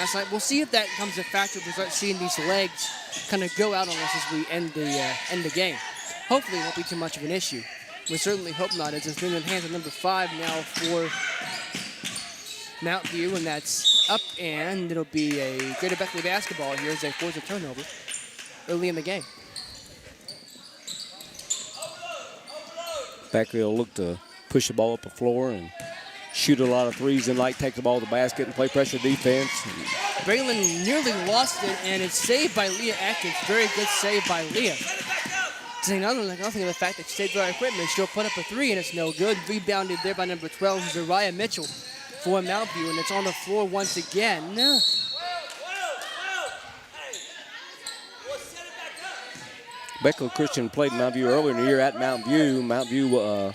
last night. We'll see if that becomes a factor. We start seeing these legs kind of go out on us as we end the game. Hopefully it won't be too much of an issue. We certainly hope not, as it's been in the hands of number 5 now for Mount View, and that's up, and it'll be a Greater Beckley basketball here as they force a turnover early in the game. Beckley will look to push the ball up the floor and shoot a lot of threes, and like take the ball to the basket and play pressure defense. Braylon nearly lost it, and it's saved by Leah Atkins. Very good save by Leah. Saying nothing of the fact that she saved our equipment. She'll put up a 3, and it's no good. Rebounded there by number 12, Zariah Mitchell for Mount View, and it's on the floor once again. Beckley Christian played Mount View earlier in the year at Mount View. Mount View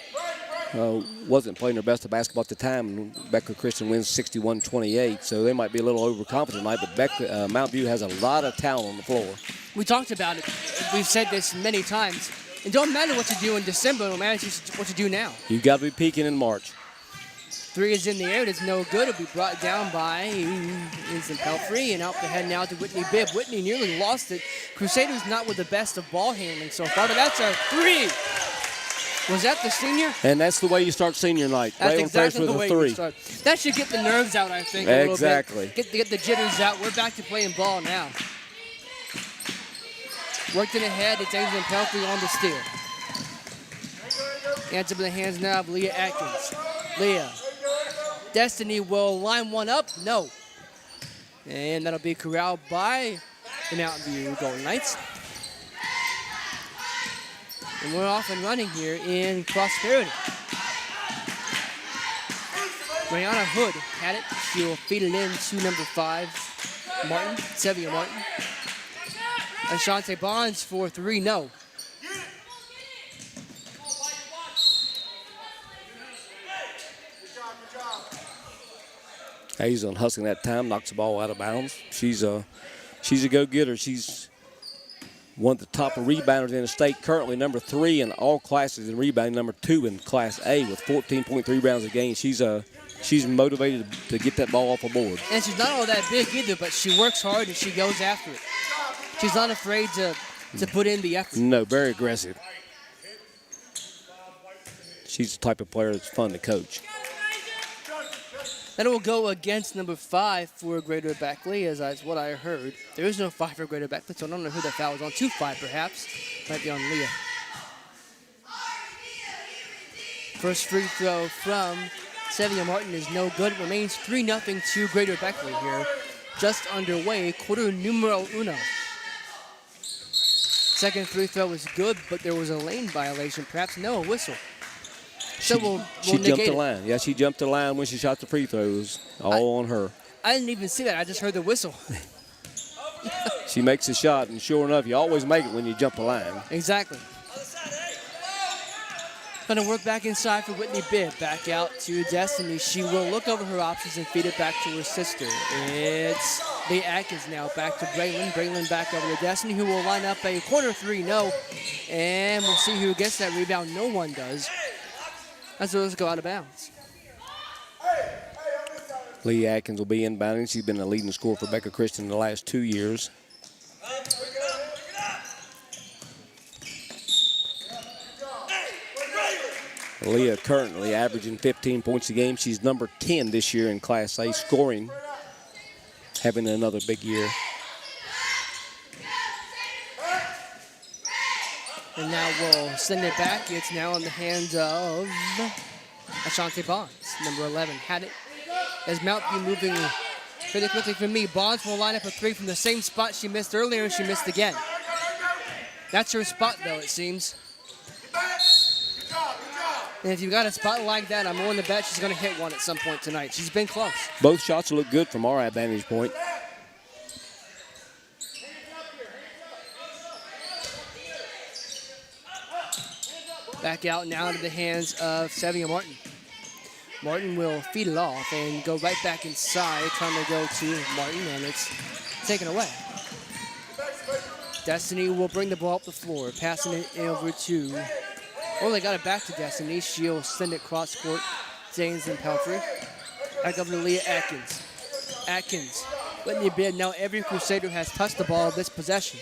wasn't playing their best of basketball at the time. Beckley Christian wins 61-28, so they might be a little overconfident tonight, but Mount View has a lot of talent on the floor. We talked about it. We've said this many times. It don't matter what you do in December, it matters what you do now. You've got to be peaking in March. 3 is in the air. It's no good. It'll be brought down by Vincent Pelfrey, and out the head now to Whitney Bibb. Whitney nearly lost it. Crusaders not with the best of ball handling so far, but that's a 3. Was that the senior? And that's the way you start senior night. That's right exactly on the with way a 3. you start. That should get the nerves out, I think, a exactly. little bit. Get the jitters out. We're back to playing ball now. Worked in ahead. It's Vincent Pelfrey on the steal. Hands up in the hands now of Leah Atkins. Leah. Destiny will line one up. No. And that'll be corralled by the Mountain View Golden Knights. And we're off and running here in Prosperity. Brianna Hood had it. She'll feed it in to number 5, Martin, Sevia Martin. Ashante Bonds for 3, no. Hazel hustling that time, knocks the ball out of bounds. She's a go-getter. She's one of the top rebounders in the state, currently number 3 in all classes in rebounding, number 2 in Class A with 14.3 rebounds a game. She's motivated to get that ball off the board. And she's not all that big either, but she works hard and she goes after it. She's not afraid to put in the effort. No, very aggressive. She's the type of player that's fun to coach. Then it will go against number 5 for Greater Beckley, as that's what I heard. There is no 5 for Greater Beckley, so I don't know who that foul was on. 2-5 perhaps. Might be on Leah. First free throw from Sevia Martin is no good. It remains 3-0 to Greater Beckley here. Just underway, quarter numero uno. Second free throw was good, but there was a lane violation. Perhaps no, a whistle. So she jumped the line. Yeah, she jumped the line when she shot the free throws. All on her. I didn't even see that. I just heard the whistle. She makes a shot, and sure enough, you always make it when you jump the line. Exactly. Going to work back inside for Whitney Bibb. Back out to Destiny. She will look over her options and feed it back to her sister. It's the Atkins now back to Braylon. Braylon back over to Destiny, who will line up a corner 3, no. And we'll see who gets that rebound. No one does. As those go out of bounds. Lee Atkins will be inbounding. She's been the leading scorer for Beckley Christian in the last 2 years. Leah currently averaging 15 points a game. She's number 10 this year in Class A scoring, having another big year. And now we'll send it back. It's now in the hands of Ashante Bonds, number 11. Had it as Mount View moving pretty quickly for me. Bonds will line up a 3 from the same spot she missed earlier, and she missed again. That's her spot, though, it seems. And if you've got a spot like that, I'm willing to bet she's going to hit one at some point tonight. She's been close. Both shots look good from our vantage point. Back out now to the hands of Sevia Martin. Martin will feed it off and go right back inside, trying to go to Martin, and it's taken away. Destiny will bring the ball up the floor, passing it over to, they got it back to Destiny. She'll send it cross court, James and Pelfrey. Back over to Leah Atkins. Atkins Whitney Bibb, now every Crusader has touched the ball this possession.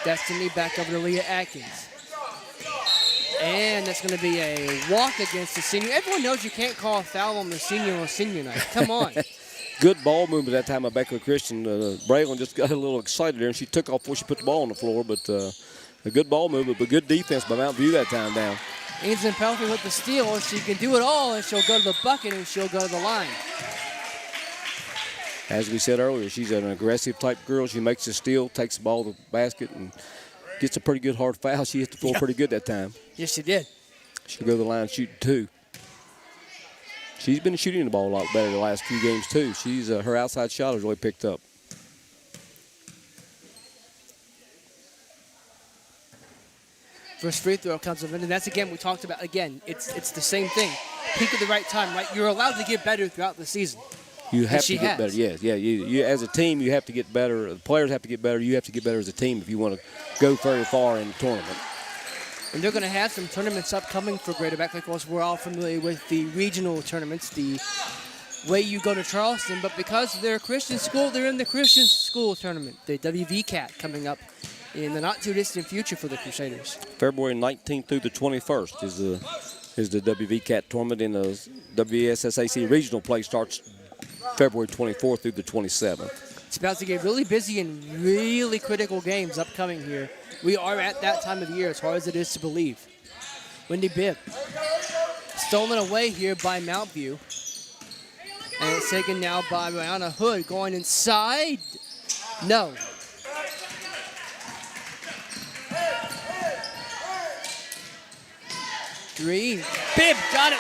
Destiny back over to Leah Atkins. And that's going to be a walk against the senior. Everyone knows you can't call a foul on senior night. Come on. Good ball movement that time by Beckley Christian. Braylon just got a little excited there, and she took off before she put the ball on the floor. But a good ball movement, but good defense by Mount View that time down. Ainsley Pelfrey with the steal. She can do it all, and she'll go to the bucket, and she'll go to the line. As we said earlier, she's an aggressive type girl. She makes a steal, takes the ball to the basket, and gets a pretty good hard foul. She hit the floor pretty good that time. Yes, she did. She'll go to the line shooting 2. She's been shooting the ball a lot better the last few games, too. She's her outside shot has really picked up. First free throw comes up, and that's again we talked about. Again, it's the same thing. Peak at the right time, right? You're allowed to get better throughout the season. You have to get better. Yes, yeah. You as a team, you have to get better. The players have to get better. You have to get better as a team if you want to go very far in the tournament. And they're going to have some tournaments upcoming for Greater Beckley. Of course, we're all familiar with the regional tournaments, the way you go to Charleston. But because they're a Christian school, they're in the Christian school tournament, the WVCAT, coming up in the not-too-distant future for the Crusaders. February 19th through the 21st is the WVCAT tournament, and the WSSAC regional play starts February 24th through the 27th. It's about to get really busy and really critical games upcoming here. We are at that time of the year, as hard as it is to believe. Wendy Bibb stolen away here by Mount View. And it's taken now by Brianna Hood going inside. No. Three. Bibb got it.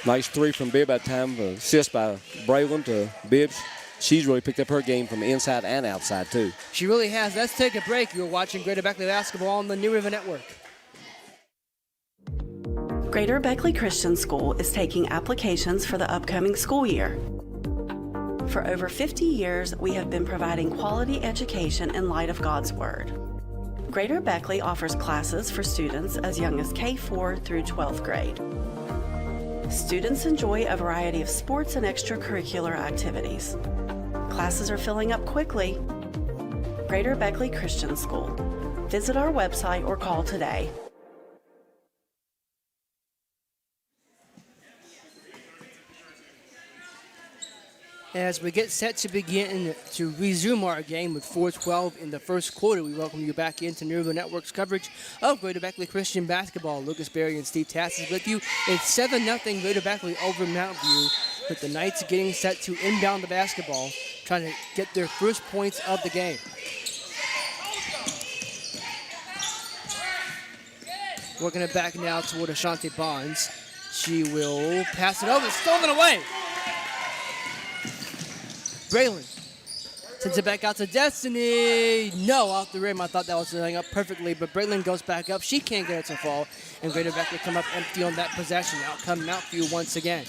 Nice 3 from Bibb that time. Assist by Braylon to Bibb. She's really picked up her game from the inside and outside, too. She really has. Let's take a break. You're watching Greater Beckley Basketball on the New River Network. Greater Beckley Christian School is taking applications for the upcoming school year. For over 50 years, we have been providing quality education in light of God's Word. Greater Beckley offers classes for students as young as K-4 through 12th grade. Students enjoy a variety of sports and extracurricular activities. Classes are filling up quickly. Greater Beckley Christian School. Visit our website or call today. As we get set to begin to resume our game with 4:12 in the first quarter, we welcome you back into New River Network's coverage of Greater Beckley Christian basketball. Lucas Berry and Steve Tass is with you. It's 7-0 Greater Beckley over Mount View, with the Knights getting set to inbound the basketball, trying to get their first points of the game. Working it back now toward Ashanti Bonds. She will pass it over, stolen away. Braylon sends it back out to Destiny. No, off the rim. I thought that was setting up perfectly, but Braylon goes back up. She can't get it to fall, and Greater Beckley come up empty on that possession. Out come Mount View once again.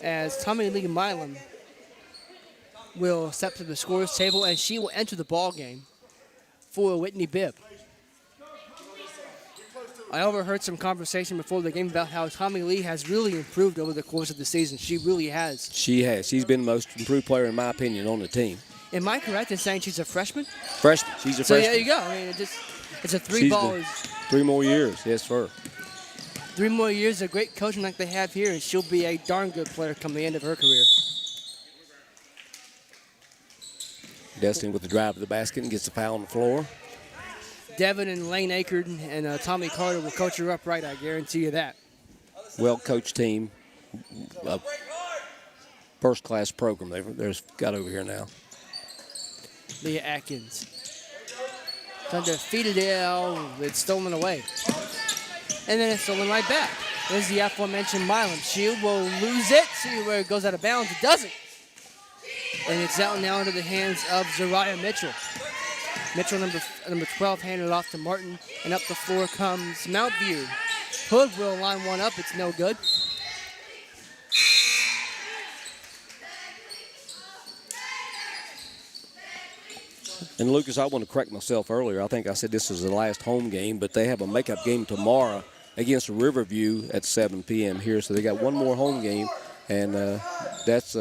As Tommy Lee Milam will step to the scorer's table, and she will enter the ball game for Whitney Bibb. I overheard some conversation before the game about how Tommy Lee has really improved over the course of the season. She really has. She has. She's been the most improved player, in my opinion, on the team. Am I correct in saying she's a freshman? Freshman. She's a so freshman. So there you go. I mean, it's a three-ball. 3 more years, yes, for her. 3 more years of great coaching like they have here, and she'll be a darn good player come the end of her career. Destiny with the drive to the basket and gets the foul on the floor. Devin and Lane Akard and Tommy Carter will coach her up right, I guarantee you that. Well-coached team. First-class program they've got over here now. Leah Atkins. Trying to feed it out. It's stolen away. And then it's stolen right back. There's the aforementioned Milam. She will lose it. See where it goes out of bounds. It doesn't. And it's out now into the hands of Zariah Mitchell. Mitchell, number 12, handed it off to Martin. And up the floor comes Mount View. Hood will line one up. It's no good. And Lucas, I want to correct myself earlier. I think I said this is the last home game, but they have a makeup game tomorrow against Riverview at 7 p.m. here. So they got one more home game, and that's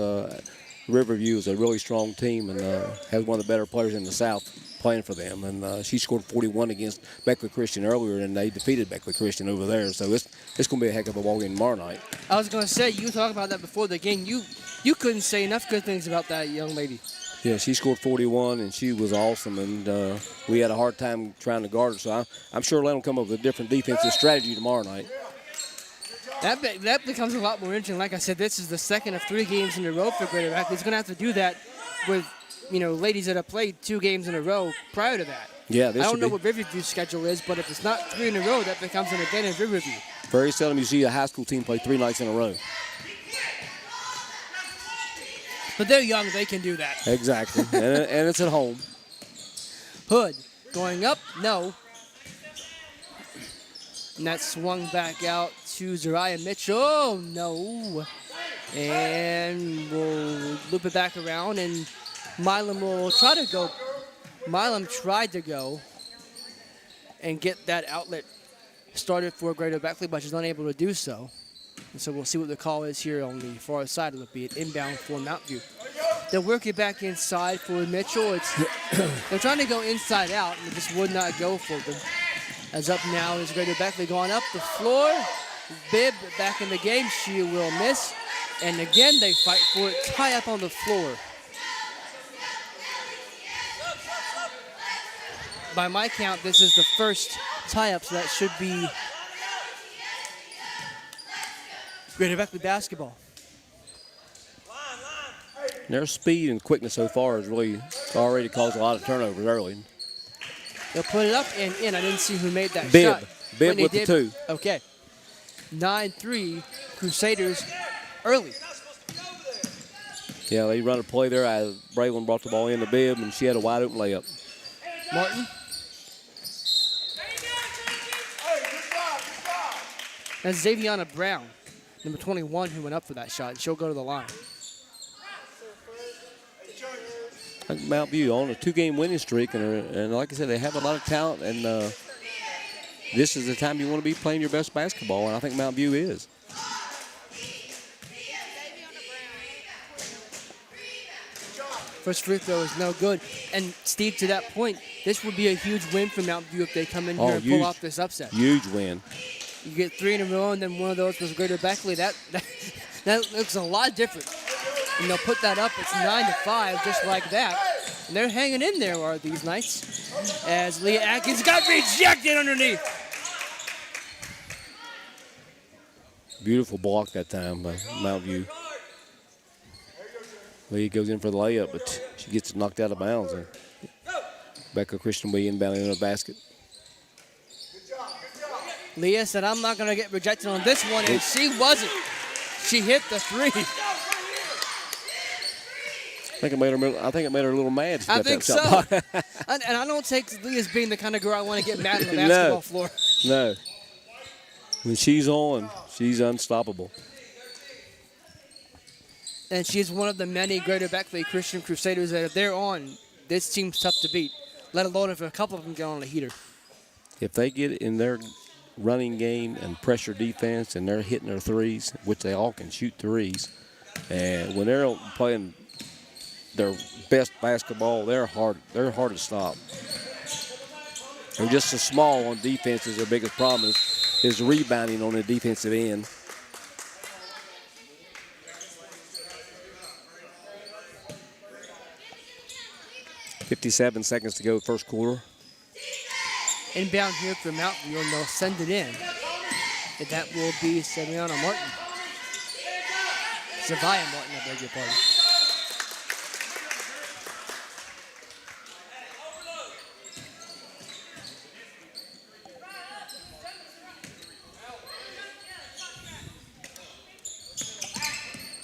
Riverview is a really strong team and has one of the better players in the South playing for them. And she scored 41 against Beckley Christian earlier, and they defeated Beckley Christian over there. So it's going to be a heck of a ball game tomorrow night. I was going to say, you talked about that before the game. You couldn't say enough good things about that young lady. Yeah, she scored 41, and she was awesome, and we had a hard time trying to guard her. So I'm sure let them come up with a different defensive strategy tomorrow night. That becomes a lot more interesting. Like I said, this is the second of 3 games in a row for Greater Beckley. He's going to have to do that with, ladies that have played 2 games in a row prior to that. Yeah, I don't know what Riverview's schedule is, but if it's not 3 in a row, that becomes an advantage of Riverview. Very seldom you see a high school team play 3 nights in a row. But they're young, they can do that. Exactly, and it's at home. Hood going up, no. And that swung back out to Zariah Mitchell. Oh, no. And we'll loop it back around, and Milam will try to go. Milam tried to go and get that outlet started for Greater Beckley, but she's unable to do so. And so we'll see what the call is here on the far side. It'll be an inbound for Mount View. They'll work it back inside for Mitchell. They're trying to go inside out, and it just would not go for them. As up now is Greater Beckley going up the floor. Bibb back in the game. She will miss. And again, they fight for it. Tie up on the floor. By my count, this is the first tie-up, so that should be Greater Beckley basketball. Their speed and quickness so far has really already caused a lot of turnovers early. They'll put it up and in. I didn't see who made that Bibb. shot. Bibb with the 2. Okay. 9-3 Crusaders early. Yeah, they run a play there. Braylon brought the ball in to Bibb, and she had a wide open layup. Martin. That's Xaviana Brown, number 21, who went up for that shot, and she'll go to the line. Mount View on a 2-game winning streak, and like I said, they have a lot of talent, and this is the time you want to be playing your best basketball, and I think Mount View is. First free throw is no good. And Steve, to that point, this would be a huge win for Mount View if they come in here and pull off this upset. Huge win. You get 3 in a row, and then one of those was Greater Beckley. That looks a lot different. And they'll put that up. It's 9-5, just like that. And they're hanging in there, are these Knights, as Leah Atkins got rejected underneath. Beautiful block that time by Mount View. Leah goes in for the layup, but she gets knocked out of bounds. And Beckley Christian will be inbounding in the basket. Leah said, I'm not going to get rejected on this one, and she wasn't. She hit the 3. I think it made her a little mad. I think so. And I don't take Leah as being the kind of girl I want to get mad on the basketball floor. No. When she's on, she's unstoppable. And she's one of the many Greater Beckley Christian Crusaders that if they're on, this team's tough to beat, let alone if a couple of them get on a heater. If they get in their running game and pressure defense and they're hitting their threes, which they all can shoot threes, and when they're playing their best basketball, they're hard to stop. They're just so small on defense is their biggest problem is rebounding on the defensive end. .57 seconds to go first quarter. Inbound here for Mount View, and they'll send it in. And that will be Saviana Martin. Zavia Martin, I beg your pardon.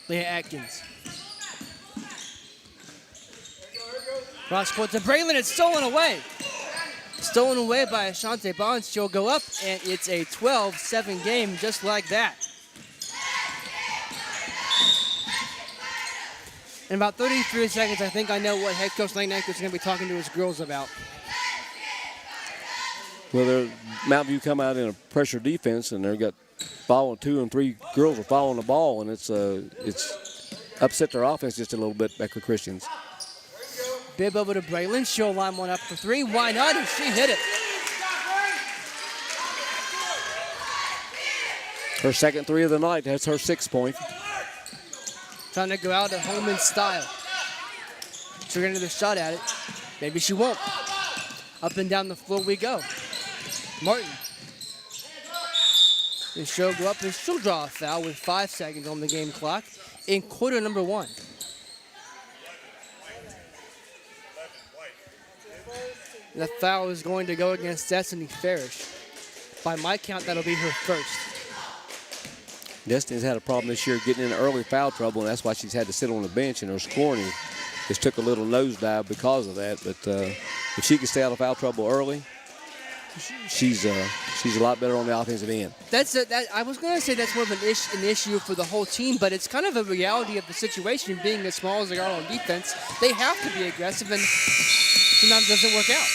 Leah Atkins. Cross court to Braylon. It's stolen away. Stolen away by Ashante Bonds. She'll go up, and it's a 12-7 game just like that. In about 33 seconds, I think I know what head coach Lane Anchor's going to be talking to his girls about. Well, Mountain View come out in a pressure defense, and they've got 2 and 3 girls are following the ball, and it's upset their offense just a little bit, Beckley Christians. Bibb over to Braylon. She'll line one up for 3. Why not? And she hit it. Her second 3 of the night. That's her 6th point. Trying to go out at home in style. She'll get another shot at it. Maybe she won't. Up and down the floor we go. Martin. And she'll go up and she'll draw a foul with 5 seconds on the game clock in quarter number 1. The foul is going to go against Destiny Farish. By my count, that'll be her first. Destiny's had a problem this year getting in early foul trouble, and that's why she's had to sit on the bench, and her scoring has took a little nosedive because of that. But if she can stay out of foul trouble early, she's a lot better on the offensive end. I was going to say that's more of an issue for the whole team, but it's kind of a reality of the situation. Being as small as they are on defense, they have to be aggressive, and sometimes it doesn't work out.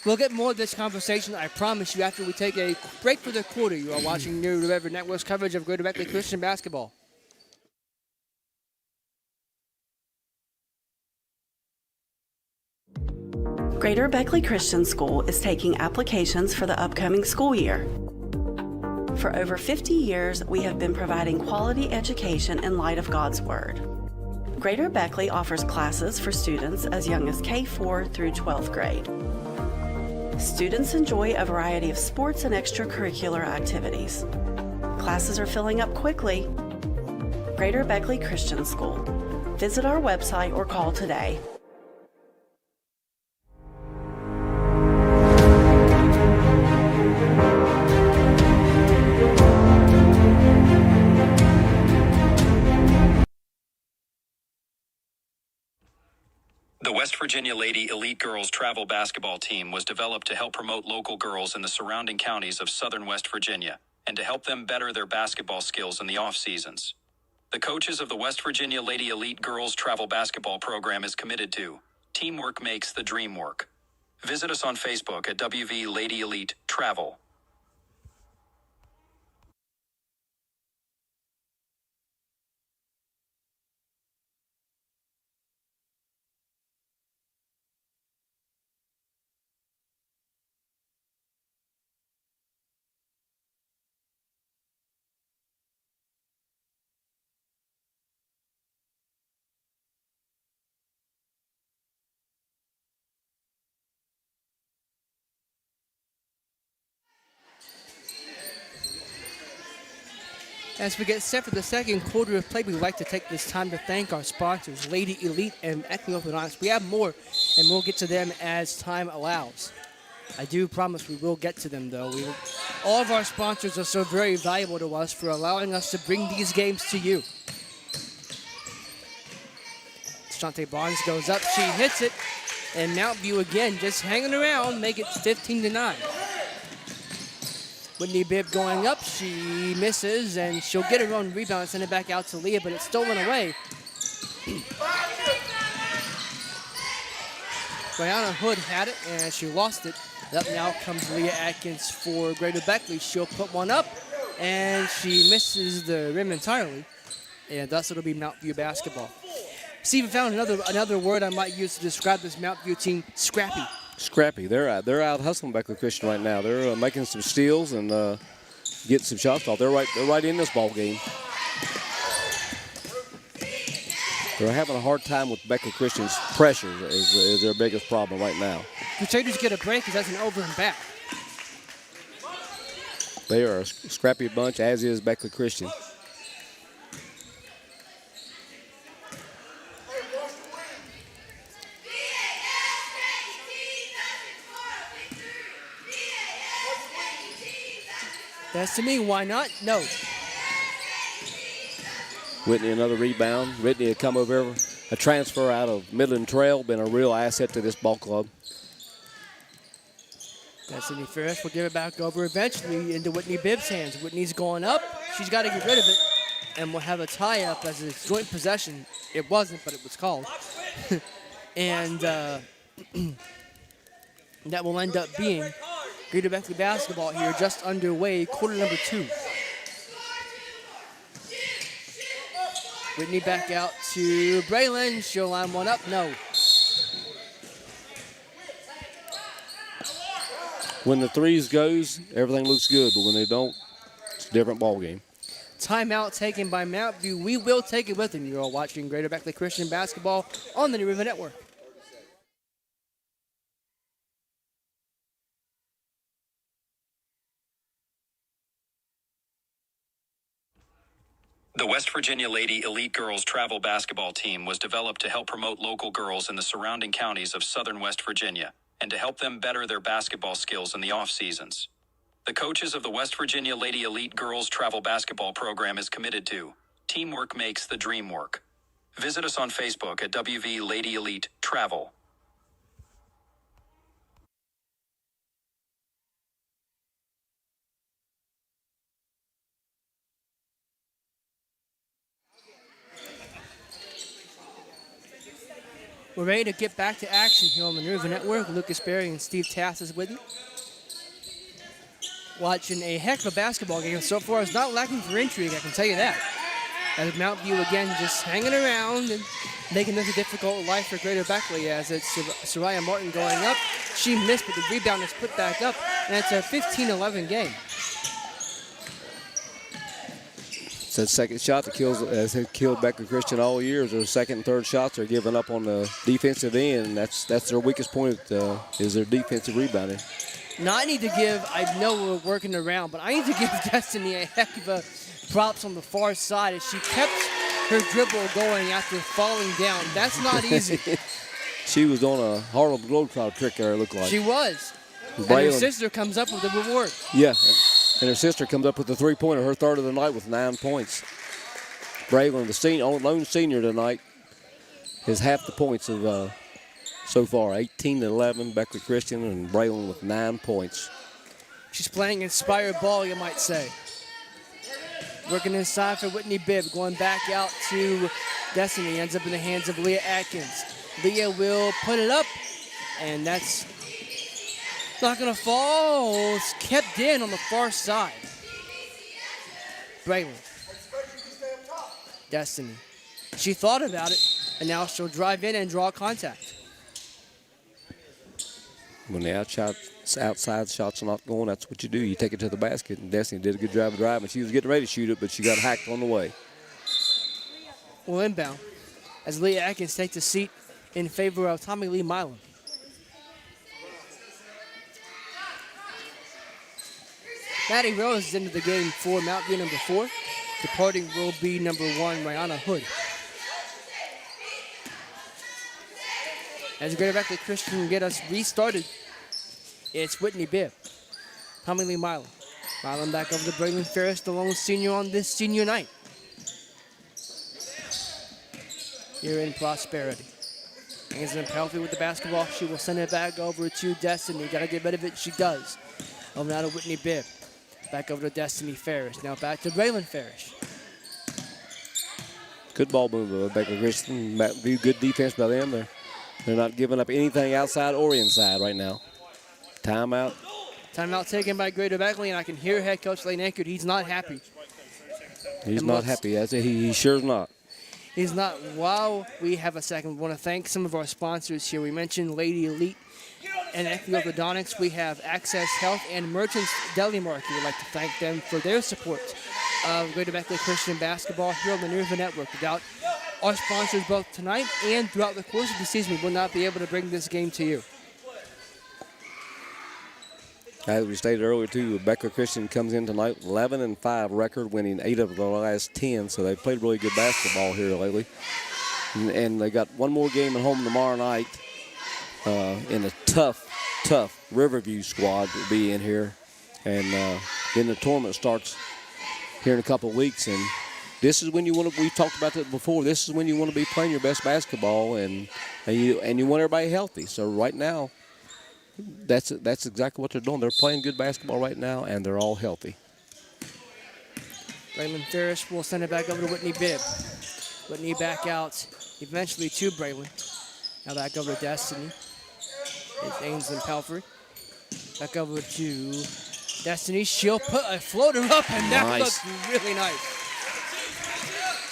We'll get more of this conversation, I promise you, after we take a break for the quarter. You are watching New River Network's coverage of Greater Beckley Christian basketball. Greater Beckley Christian School is taking applications for the upcoming school year. For over 50 years, we have been providing quality education in light of God's Word. Greater Beckley offers classes for students as young as K4 through 12th grade. Students enjoy a variety of sports and extracurricular activities. Classes are filling up quickly. Greater Beckley Christian School. Visit our website or call today. The West Virginia Lady Elite Girls Travel Basketball Team was developed to help promote local girls in the surrounding counties of southern West Virginia and to help them better their basketball skills in the off-seasons. The coaches of the West Virginia Lady Elite Girls Travel Basketball Program is committed to teamwork makes the dream work. Visit us on Facebook at WV Lady Elite Travel. As we get set for the second quarter of play, we'd like to take this time to thank our sponsors, Lady Elite and Beckley Orthodontics. We have more, and we'll get to them as time allows. I do promise we will get to them, though. All of our sponsors are so very valuable to us for allowing us to bring these games to you. Shante Barnes goes up, she hits it, and Mountain View again just hanging around, make it 15-9. Whitney Bibb going up, she misses, and she'll get her own rebound and send it back out to Leah, but it's stolen away. Brianna Hood had it, and she lost it. Up now comes Leah Atkins for Greater Beckley. She'll put one up, and she misses the rim entirely, and thus it'll be Mountain View basketball. Stephen found another word I might use to describe this Mountain View team: scrappy. Scrappy. They're out hustling Beckley Christian right now. They're making some steals and getting some shots off. They're right in this ball game. They're having a hard time with Beckley Christian's pressure is their biggest problem right now. Crusaders get a break because that's an over and back. They are a scrappy bunch, as is Beckley Christian. That's to me, why not? No. Whitney another rebound. Whitney had come over, a transfer out of Midland Trail, been a real asset to this ball club. Destiny Ferris will give it back over eventually into Whitney Bibb's hands. Whitney's going up. She's got to get rid of it. and we'll have a tie-up as a joint possession. It wasn't, but it was called. And that will end up being Greater Beckley basketball here, just underway, quarter number 2. Whitney back out to Braylon. She'll line one up. No. When the threes goes, everything looks good, but when they don't, it's a different ball game. Timeout taken by Mount View. We will take it with them. You're all watching Greater Beckley Christian basketball on the New River Network. The West Virginia Lady Elite Girls Travel Basketball Team was developed to help promote local girls in the surrounding counties of southern West Virginia and to help them better their basketball skills in the off-seasons. The coaches of the West Virginia Lady Elite Girls Travel Basketball Program is committed to teamwork makes the dream work. Visit us on Facebook at WV Lady Elite Travel. We're ready to get back to action here on the New River Network. Lucas Berry and Steve Tass is with you. Watching a heck of a basketball game so far. It's not lacking for intrigue, I can tell you that. As Mount View again just hanging around and making this a difficult life for Greater Beckley, as it's Soraya Martin going up. She missed, but the rebound is put back up, and it's a 15-11 game. It's that second shot that has killed Beckley Christian all year. Their second and third shots are giving up on the defensive end, and that's their weakest point is their defensive rebounding. Now I need to give, I know we're working around, but I need to give Destiny a heck of a props on the far side as she kept her dribble going after falling down. That's not easy. She was on a Harlem Globetrotter trick there, it looked like. She was. Braylon. And her sister comes up with the reward. Yeah, and her sister comes up with the three-pointer, her third of the night with 9 points. Braylon, the lone senior tonight, has half the points of so far, 18-11, Beckley Christian, and Braylon with 9 points. She's playing inspired ball, you might say. Working inside for Whitney Bibb, going back out to Destiny, ends up in the hands of Leah Atkins. Leah will put it up, and that's not gonna fall. It's kept in on the far side. Braylon. Destiny. She thought about it, and now she'll drive in and draw contact. When the outside shots are not going, that's what you do. You take it to the basket, and Destiny did a good job of driving. She was getting ready to shoot it, but she got hacked on the way. Well, inbound, as Leah Atkins takes a seat in favor of Tommy Lee Milam. Maddie Rose is into the game for Mount View number 4. Departing will be number 1, Rihanna Hood. As Greater Beckley Christian can get us restarted, it's Whitney Bibb. Tommy Lee Milam. Milam back over to Braylon Ferris, the lone senior on this senior night. Here in Prosperity. Hands in healthy with the basketball. She will send it back over to Destiny. Got to get rid of it. She does. Over now to Whitney Bibb. Back over to Destiny Ferris. Now back to Braylon Ferris. Good ball move by Beckley Christian. Good defense by them. They're not giving up anything outside or inside right now. Timeout. Timeout taken by Greater Beckley, and I can hear head coach Lane Ankert. He's not happy. He's not happy. He sure's not. He's not. While we have a second, we want to thank some of our sponsors here. We mentioned Lady Elite and Equity Orthodontics. We have Access Health and Merchants Deli Market. We'd like to thank them for their support of Greater Beckley Christian basketball here on the New River Network. Without our sponsors both tonight and throughout the course of the season, we will not be able to bring this game to you. As we stated earlier, too, Beckley Christian comes in tonight 11-5 record, winning 8 of the last 10. So they've played really good basketball here lately. And they got one more game at home tomorrow night in a tough Riverview squad to be in here. And then the tournament starts here in a couple of weeks. And this is when you want to, we've talked about that before, this is when you want to be playing your best basketball and you want everybody healthy. So right now, that's exactly what they're doing. They're playing good basketball right now, and they're all healthy. Braylon Ferris will send it back over to Whitney Bibb. Whitney back out eventually to Braylon. Now back over to Destiny. It's Ainsley Pelfrey. Back over to Destiny. She'll put a floater up, and that looks really nice.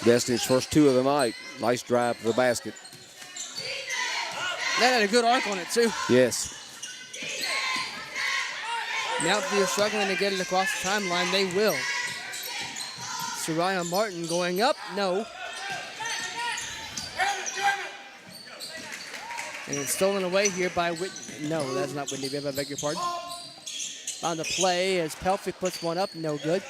Destiny's first 2 of the night. Nice drive to the basket. That had a good arc on it, too. Yes. Mountview struggling to get it across the timeline. They will. Soraya Martin going up. No. And it's stolen away here by Whitney. No, that's not Whitney Bibb. I beg your pardon. On the play as Pelfrey puts one up. No good.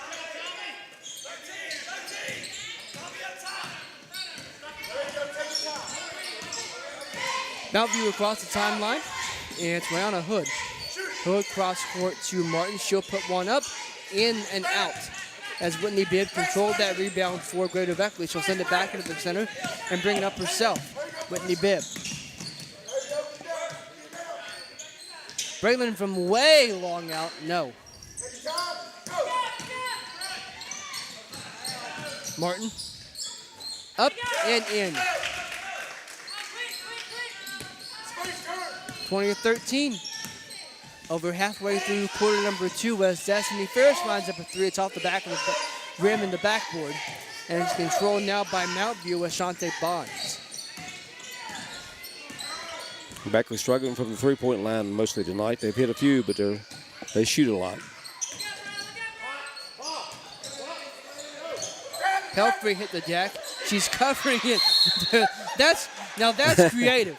Mountview across the timeline. And it's Rihanna Hood. Hood cross court to Martin. She'll put one up, in and out. As Whitney Bibb controlled that rebound for Greater Beckley, she'll send it back into the center and bring it up herself. Whitney Bibb. Braylon from way long out, no. Martin, up and in. 20-13. Over halfway through quarter number 2 as Destiny Ferris lines up a 3. It's off the back of the rim in the backboard. And it's controlled now by Mountview with Shante Bonds. Beckley struggling from the three-point line mostly tonight. They've hit a few, but they shoot a lot. Pelfrey hit the deck. She's covering it. that's creative.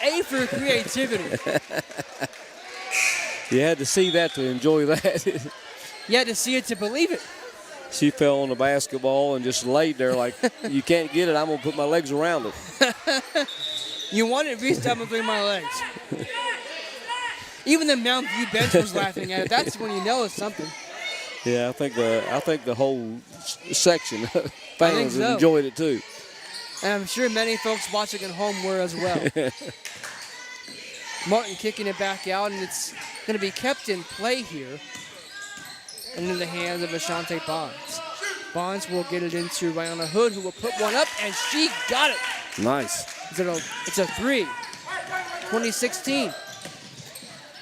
A for creativity. You had to see that to enjoy that. You had to see it to believe it. She fell on the basketball and just laid there like, you can't get it, I'm going to put my legs around it. You want it reached up between my legs. Even the Mountview bench was laughing at it. That's when you know it's something. Yeah, I think the whole section fans enjoyed it too. And I'm sure many folks watching at home were as well. Martin kicking it back out, and it's going to be kept in play here. And in the hands of Ashante Bonds. Bonds will get it into Rihanna Hood, who will put one up, and she got it. Nice. It's a 3. 2016.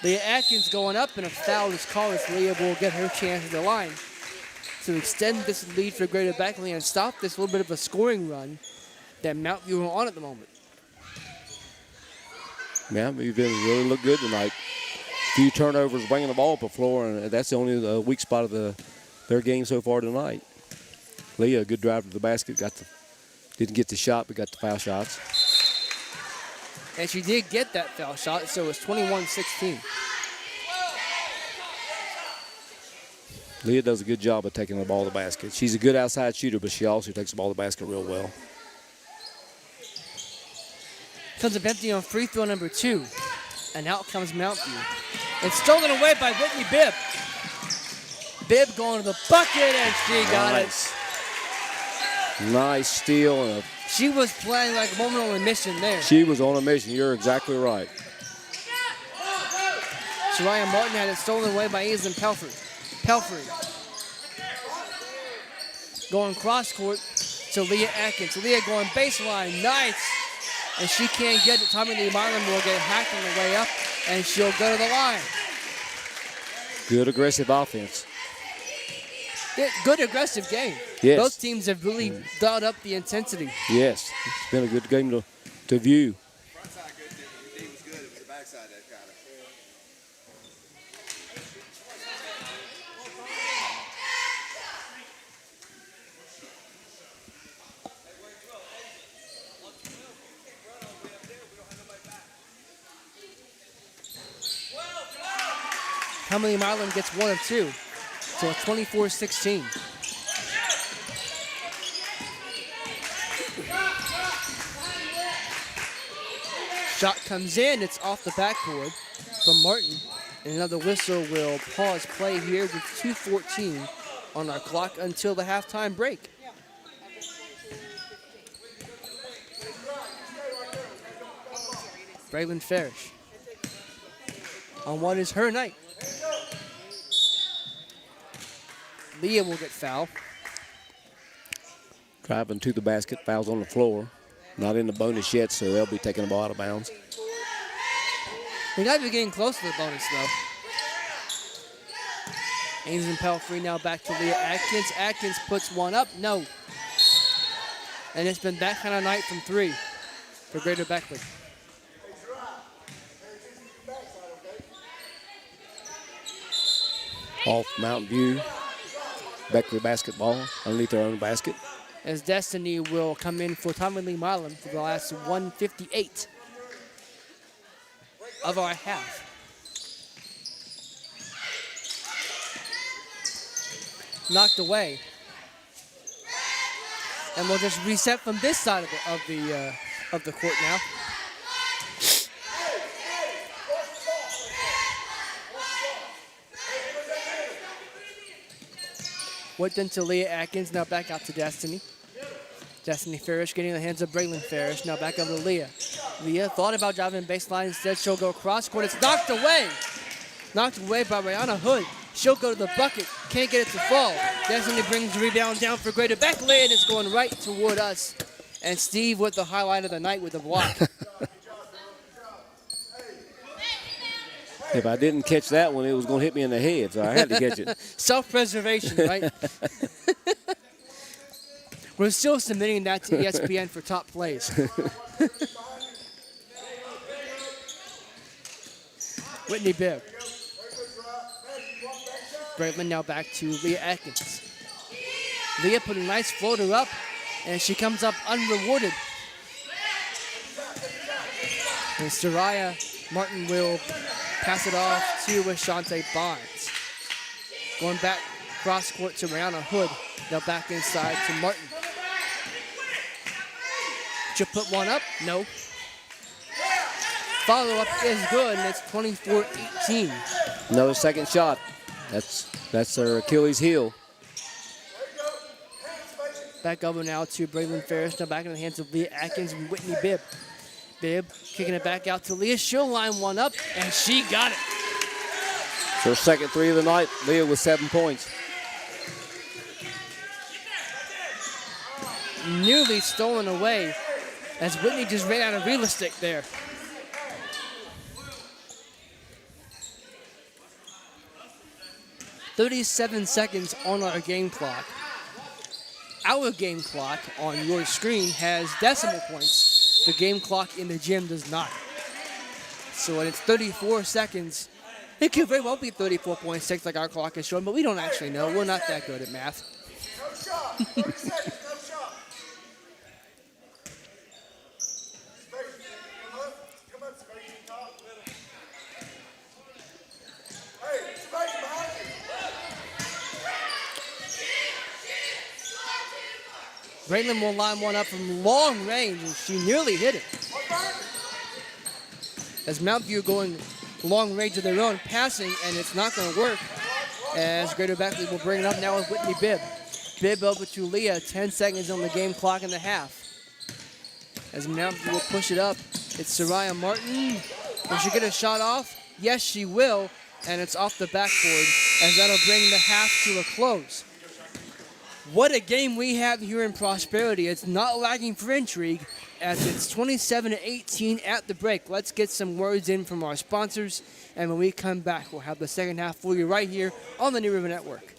Leah Atkins going up, and a foul is called as Leah will get her chance at the line to extend this lead for Greater Beckley and stop this little bit of a scoring run that Mountview are on at the moment. Yeah, you've really looked good tonight. Few turnovers, bringing the ball up the floor, and that's the only weak spot of their game so far tonight. Leah, a good drive to the basket, didn't get the shot, but got the foul shots. And she did get that foul shot, so it's 21-16. Leah does a good job of taking the ball to the basket. She's a good outside shooter, but she also takes the ball to the basket real well. Comes up empty on free throw number 2. And out comes Mountview. It's stolen away by Whitney Bibb. Bibb going to the bucket, and she got it. Nice steal. And she was playing like a woman on a mission there. She was on a mission. You're exactly right. Soraya Martin had it stolen away by Aislinn Pelfrey. Going cross court to Leah Atkins. Leah going baseline. Nice. And she can't get it. Tommy Lee Marlin will get hacked on the way up, and she'll go to the line. Good aggressive offense. Good aggressive game. Yes. Both teams have really dialed up the intensity. Yes, it's been a good game to view. Frontside good, the D was good. It was the backside that got it. Tommy Lee Marlin gets 1 of 2. So it's 24-16. Shot comes in. It's off the backboard from Martin. And another whistle will pause play here with 2:14 on our clock until the halftime break. Braylon Farish on what is her night. Leah will get fouled. Driving to the basket, fouls on the floor. Not in the bonus yet, so they'll be taking the ball out of bounds. They got to be getting close to the bonus, though. Ainsley Pelfrey now back to Leah Atkins. Atkins puts one up. No. And it's been that kind of night from three for Greater Beckley. Off Mountain View. Beckley basketball underneath their own basket. As Destiny will come in for Tommy Lee Milam for the last 158 of our half. Knocked away. And we'll just reset from this side of the court now. Went into Leah Atkins, now back out to Destiny. Destiny Farish getting in the hands of Braylon Farish, now back over to Leah. Leah thought about driving baseline, instead she'll go cross court. It's knocked away. Knocked away by Brianna Hood. She'll go to the bucket, can't get it to fall. Destiny brings the rebound down for Greater Beckley, and it's going right toward us. And Steve with the highlight of the night with the block. If I didn't catch that one, it was going to hit me in the head, so I had to catch it. Self-preservation, right? We're still submitting that to ESPN for top plays. Whitney Bibb. Brightman now back to Leah Atkins. Leah put a nice floater up, and she comes up unrewarded. And Soraya Martin will pass it off to Ashante Bonds. Going back cross court to Brianna Hood. Now back inside to Martin. She'll put one up. No. Follow up is good, and it's 24-18. Another second shot. That's their Achilles heel. Back over now to Braylon Ferris. Now back in the hands of Leah Atkins and Whitney Bibb. Bibb kicking it back out to Leah. She'll line one up, and she got it. Her second three of the night. Leah with 7 points. Nearly stolen away as Whitney just ran out of real estate there. "37 seconds on our game clock. Our game clock on your screen has decimal points. The game clock in the gym does not. So when it's 34 seconds, it could very well be 34.6 like our clock is showing, but we don't actually know. We're not that good at math. Braylon will line one up from long range, and she nearly hit it. As Mount View going long range of their own, passing, and it's not going to work. As Greater Beckley will bring it up now with Whitney Bibb. Bibb over to Leah, 10 seconds on the game clock in the half. As Mount View will push it up, it's Soraya Martin. Will she get a shot off? Yes, she will, and it's off the backboard, as that'll bring the half to a close. What a game we have here in Prosperity. It's not lacking for intrigue, as it's 27-18 at the break. Let's get some words in from our sponsors, and when we come back, we'll have the second half for you right here on the New River Network.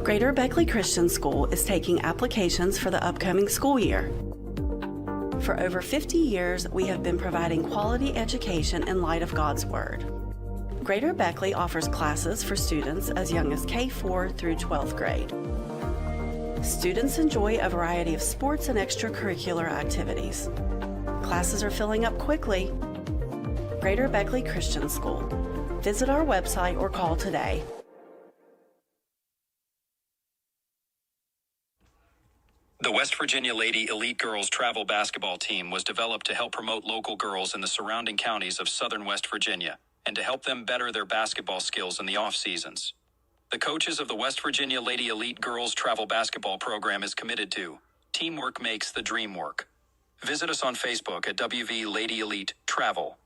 Greater Beckley Christian School is taking applications for the upcoming school year. For over 50 years, we have been providing quality education in light of God's Word. Greater Beckley offers classes for students as young as K-4 through 12th grade. Students enjoy a variety of sports and extracurricular activities. Classes are filling up quickly. Greater Beckley Christian School. Visit our website or call today. The West Virginia Lady Elite Girls Travel Basketball Team was developed to help promote local girls in the surrounding counties of southern West Virginia and to help them better their basketball skills in the off-seasons. The coaches of the West Virginia Lady Elite Girls Travel Basketball Program is committed to teamwork makes the dream work. Visit us on Facebook at WV Lady Elite Travel.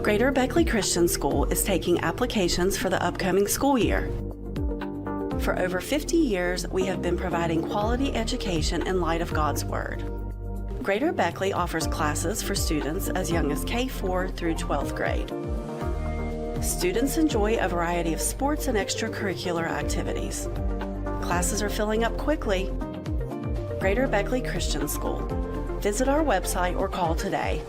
Greater Beckley Christian School is taking applications for the upcoming school year. For over 50 years, we have been providing quality education in light of God's Word. Greater Beckley offers classes for students as young as K-4 through 12th grade. Students enjoy a variety of sports and extracurricular activities. Classes are filling up quickly. Greater Beckley Christian School. Visit our website or call today.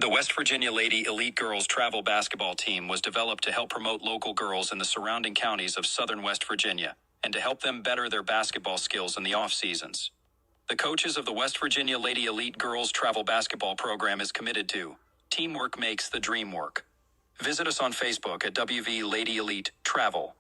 The West Virginia Lady Elite Girls Travel Basketball Team was developed to help promote local girls in the surrounding counties of southern West Virginia and to help them better their basketball skills in the off-seasons. The coaches of the West Virginia Lady Elite Girls Travel Basketball Program is committed to teamwork makes the dream work. Visit us on Facebook at WV Lady Elite Travel.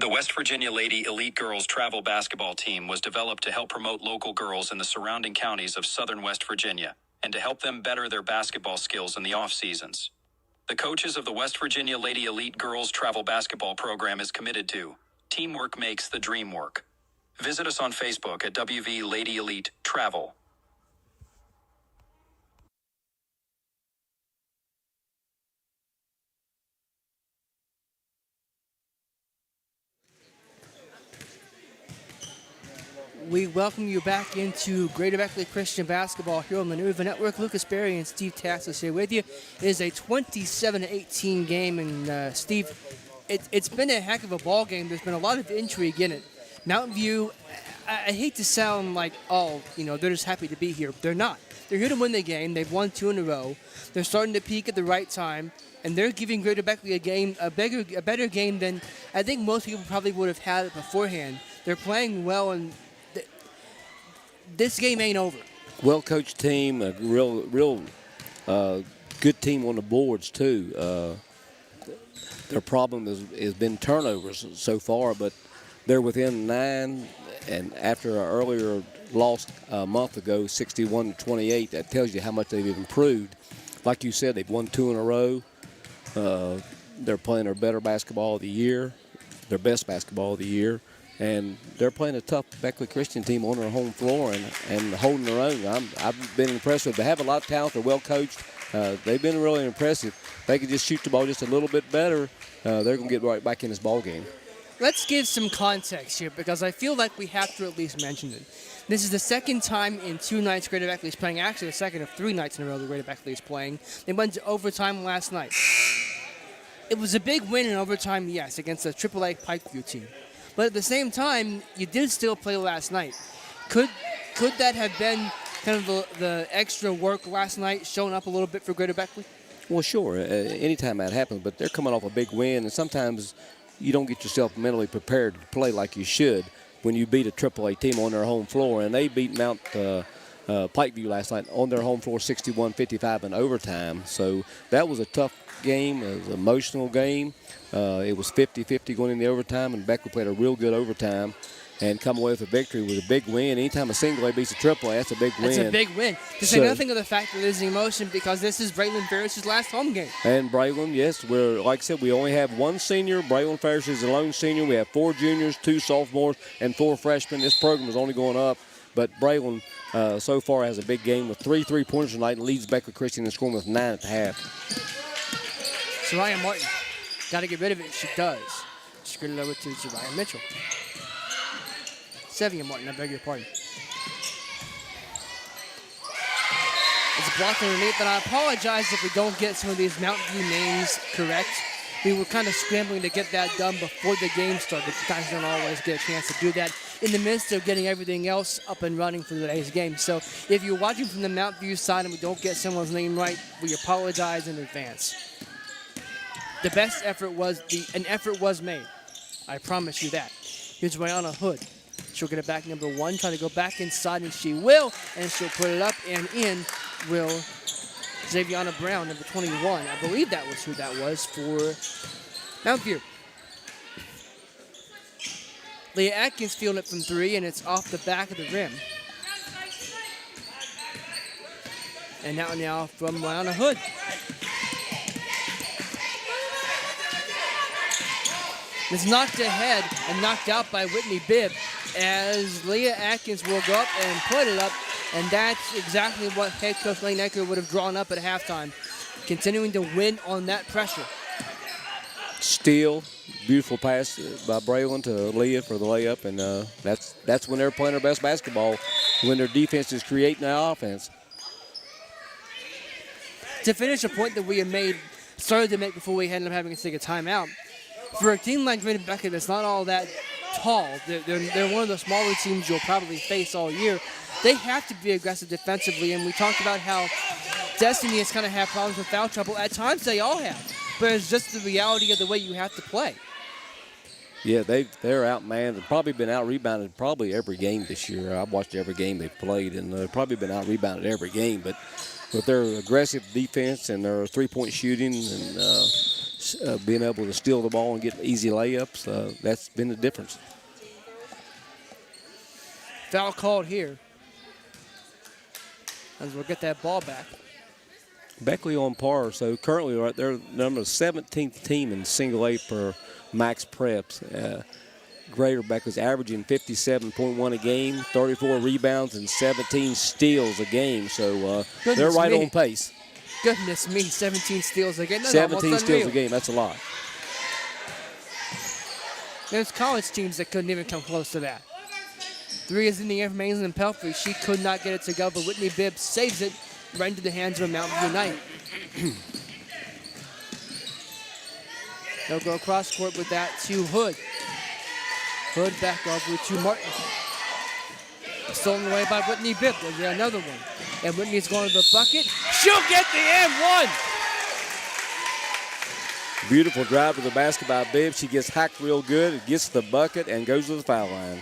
The West Virginia Lady Elite Girls Travel Basketball Team was developed to help promote local girls in the surrounding counties of southern West Virginia and to help them better their basketball skills in the off-seasons. The coaches of the West Virginia Lady Elite Girls Travel Basketball Program is committed to teamwork makes the dream work. Visit us on Facebook at WV Lady Elite Travel. We welcome you back into Greater Beckley Christian basketball here on the New River Network. Lucas Berry and Steve Tassis here with you. It is a 27-18 game, and Steve, it's been a heck of a ball game. There's been a lot of intrigue in it. Mountain View, I hate to sound like, they're just happy to be here. They're not. They're here to win the game. They've won 2 in a row. They're starting to peak at the right time, and they're giving Greater Beckley a better game than I think most people probably would have had it beforehand. They're playing well, and this game ain't over. Well-coached team, a real good team on the boards, too. Their problem has been turnovers so far, but they're within 9, and after an earlier loss a month ago, 61-28, that tells you how much they've improved. Like you said, they've won 2 in a row. They're playing their better basketball of the year, their best basketball of the year. And they're playing a tough Beckley Christian team on their home floor and holding their own. I've been impressed with them. They have a lot of talent. They're well coached. They've been really impressive. If they could just shoot the ball just a little bit better, they're going to get right back in this ball game. Let's give some context here because I feel like we have to at least mention it. This is the second time in 2 nights Greater Beckley is playing. Actually, the second of 3 nights in a row that Greater Beckley is playing. They went to overtime last night. It was a big win in overtime, yes, against the AAA Pikeview team. But at the same time, you did still play last night. Could that have been kind of the extra work last night showing up a little bit for Greater Beckley? Well, sure. Anytime that happens, but they're coming off a big win, and sometimes you don't get yourself mentally prepared to play like you should when you beat a AAA team on their home floor. And they beat Mount Pikeview last night on their home floor 61-55 in overtime. So that was a tough game. It was an emotional game. It was 50-50 going into overtime, and Beckley played a real good overtime and come away with a victory with a big win. Anytime a single A beats a triple A, that's a big win. That's a big win. To say nothing of the fact that there's emotion because this is Braylon Ferris' last home game. And Braylon, yes, like I said, we only have 1 senior. Braylon Ferris is the lone senior. We have 4 juniors, 2 sophomores, and 4 freshmen. This program is only going up, but Braylon so far has a big game with 3 3-pointers tonight and leads Beckley Christian in scoring with 9 at the half. Soraya Martin, got to get rid of it. She does. Screwed it over to Soraya Mitchell. Sevia Martin, I beg your pardon. It's blocked underneath, and I apologize if we don't get some of these Mountain View names correct. We were kind of scrambling to get that done before the game started. You guys don't always get a chance to do that in the midst of getting everything else up and running for today's game. So if you're watching from the Mountain View side and we don't get someone's name right, we apologize in advance. The best effort an effort was made. I promise you that. Here's Rihanna Hood. She'll get it back, number 1, trying to go back inside, and she will. And she'll put it up, and in will Xaviana Brown, number 21. I believe that was who that was for Mountain View. Leah Atkins fielding it from 3, and it's off the back of the rim. And now from Rihanna Hood. It's knocked ahead and knocked out by Whitney Bibb as Leah Atkins will go up and put it up, and that's exactly what head coach Lane Ecker would have drawn up at halftime, continuing to win on that pressure. Steal, beautiful pass by Braylon to Leah for the layup, and that's when they're playing their best basketball, when their defense is creating their offense. To finish a point that we had started to make before we ended up having to take a timeout, for a team like Greater Beckley that's not all that tall, they're one of the smaller teams you'll probably face all year, they have to be aggressive defensively, and we talked about how Destiny has kind of had problems with foul trouble. At times they all have, but it's just the reality of the way you have to play. Yeah, they're outmanned and probably been out-rebounded probably every game this year. I've watched every game they've played, and they've probably been out-rebounded every game, but with their aggressive defense and their three-point shooting and being able to steal the ball and get easy layups, that's been the difference. Foul called here. As we'll get that ball back. Beckley on par, so currently right there, number 17th team in single A per max preps. Greater Beckley's averaging 57.1 a game, 34 rebounds, and 17 steals a game. So they're right on pace. Goodness me, 17 steals a game. That's 17 steals a game, that's a lot. There's college teams that couldn't even come close to that. 3 is in the air from Ainsley and Pelfrey. She could not get it to go, but Whitney Bibb saves it right into the hands of Mountain View Knight. They'll go cross court with that to Hood. Hood back over to Martin. Stolen away by Whitney Bibb. There's another one. And Whitney's going to the bucket. She'll get the and one. Beautiful drive to the basket by Bibb. She gets hacked real good. It gets the bucket and goes to the foul line.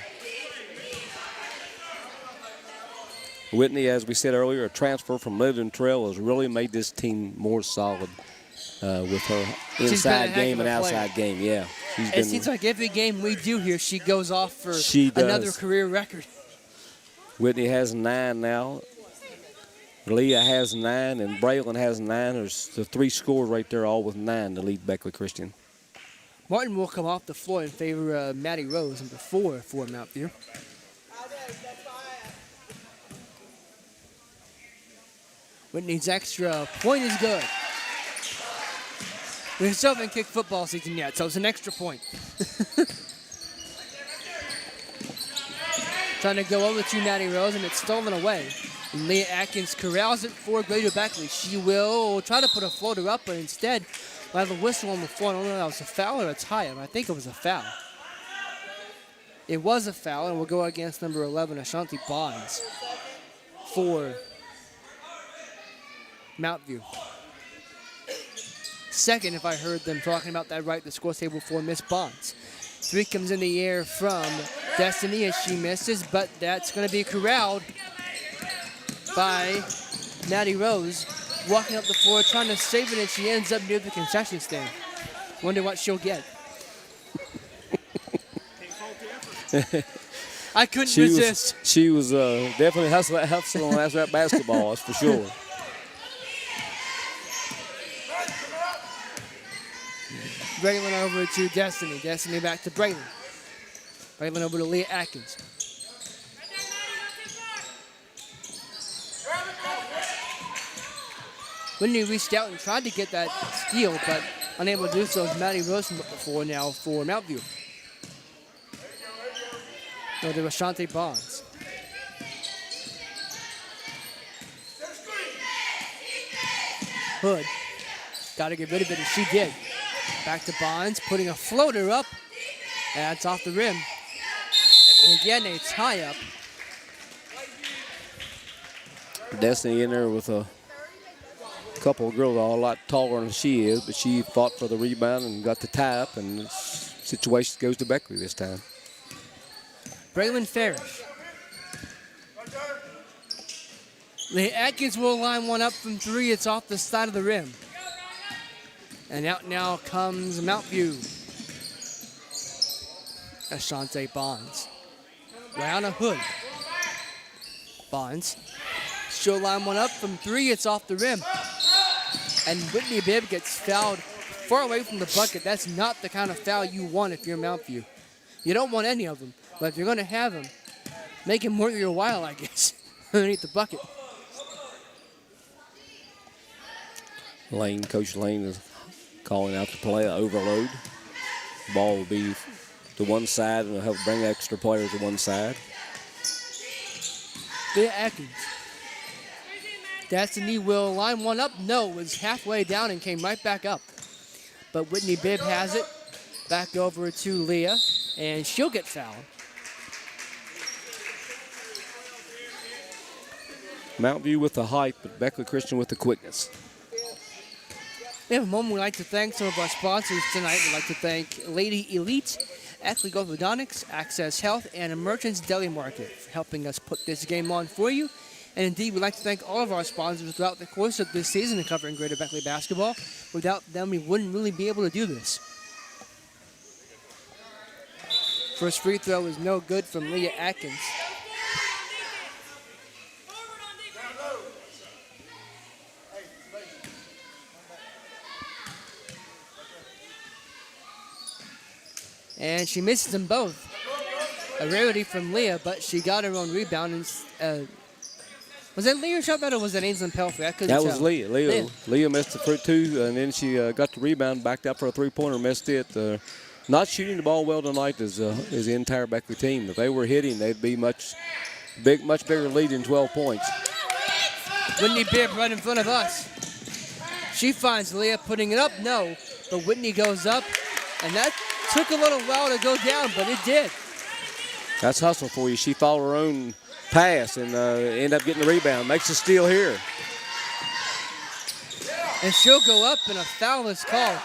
Whitney, as we said earlier, a transfer from Linden Trail has really made this team more solid with her inside game and outside game. Yeah, it seems like every game we do here, she goes off for another career record. Whitney has 9 now. Leah has 9, and Braylon has 9. There's the 3 scores right there, all with 9 to lead Beckley Christian. Martin will come off the floor in favor of Maddie Rose, number 4 for Mount View. Whitney's extra point is good. We still haven't kicked football season yet, so it's an extra point. Trying to go over to Maddie Rose, and it's stolen away. And Leah Atkins corrals it for Greater Beckley. She will try to put a floater up, but instead, we'll have a whistle on the floor. I don't know if that was a foul or a tie-up. I think it was a foul. It was a foul, and we'll go against number 11, Ashanti Bonds, for Mount View. Second, if I heard them talking about that right, the score table for Miss Bonds. 3 comes in the air from Destiny as she misses, but that's going to be corralled by Maddie Rose. Walking up the floor, trying to save it, and she ends up near the concession stand. Wonder what she'll get. I couldn't resist. She was definitely hustling on that basketball, that's for sure. Braylon over to Destiny. Destiny back to Braylon. Braylon over to Leah Atkins. Whitney reached out and tried to get that steal, but unable to do so as Maddie Rose before now for Mount View. Go to Ashanti Bonds. Hood. Got to get rid of it, and she did. Back to Bonds, putting a floater up. That's off the rim. And again, a tie-up. Destiny in there with a couple of girls all a lot taller than she is, but she fought for the rebound and got the tie-up, and the situation goes to Beckley this time. Braylon Farish. The Atkins will line one up from 3. It's off the side of the rim. And out now comes Mount View. Ashanti Bonds. Rihanna Hood. Bonds. She'll line one up from 3. It's off the rim. And Whitney Bibb gets fouled far away from the bucket. That's not the kind of foul you want if you're Mount View. You don't want any of them. But if you're going to have them, make them worth your while, I guess, underneath the bucket. Coach Lane is calling out the play, overload. Ball will be to one side, and will help bring extra players to one side. Leah Atkins. Destiny will line one up. No, it was halfway down and came right back up. But Whitney Bibb has it. Back over to Leah, and she'll get fouled. Mount View with the height, but Beckley Christian with the quickness. We have a moment we'd like to thank some of our sponsors tonight. We'd like to thank Lady Elite, Beckley Orthodontics, Access Health, and Merchants Deli Market for helping us put this game on for you. And indeed, we'd like to thank all of our sponsors throughout the course of this season in covering Greater Beckley basketball. Without them, we wouldn't really be able to do this. First free throw is no good from Leah Atkins. And she misses them both. A rarity from Leah, but she got her own rebound. And, was that Leah shot that, or was that Ainsley Pelfrey? I couldn't tell. That was Leah. Leah missed the front two, and then she got the rebound, backed up for a three-pointer, missed it. Not shooting the ball well tonight is the entire Beckley team. If they were hitting, they'd be much bigger lead than 12 points. Whitney Bibb right in front of us. She finds Leah putting it up. No, but Whitney goes up, and that took a little while to go down, but it did. That's hustle for you. She followed her own pass and ended up getting the rebound. Makes a steal here. And she'll go up, and a foul is called.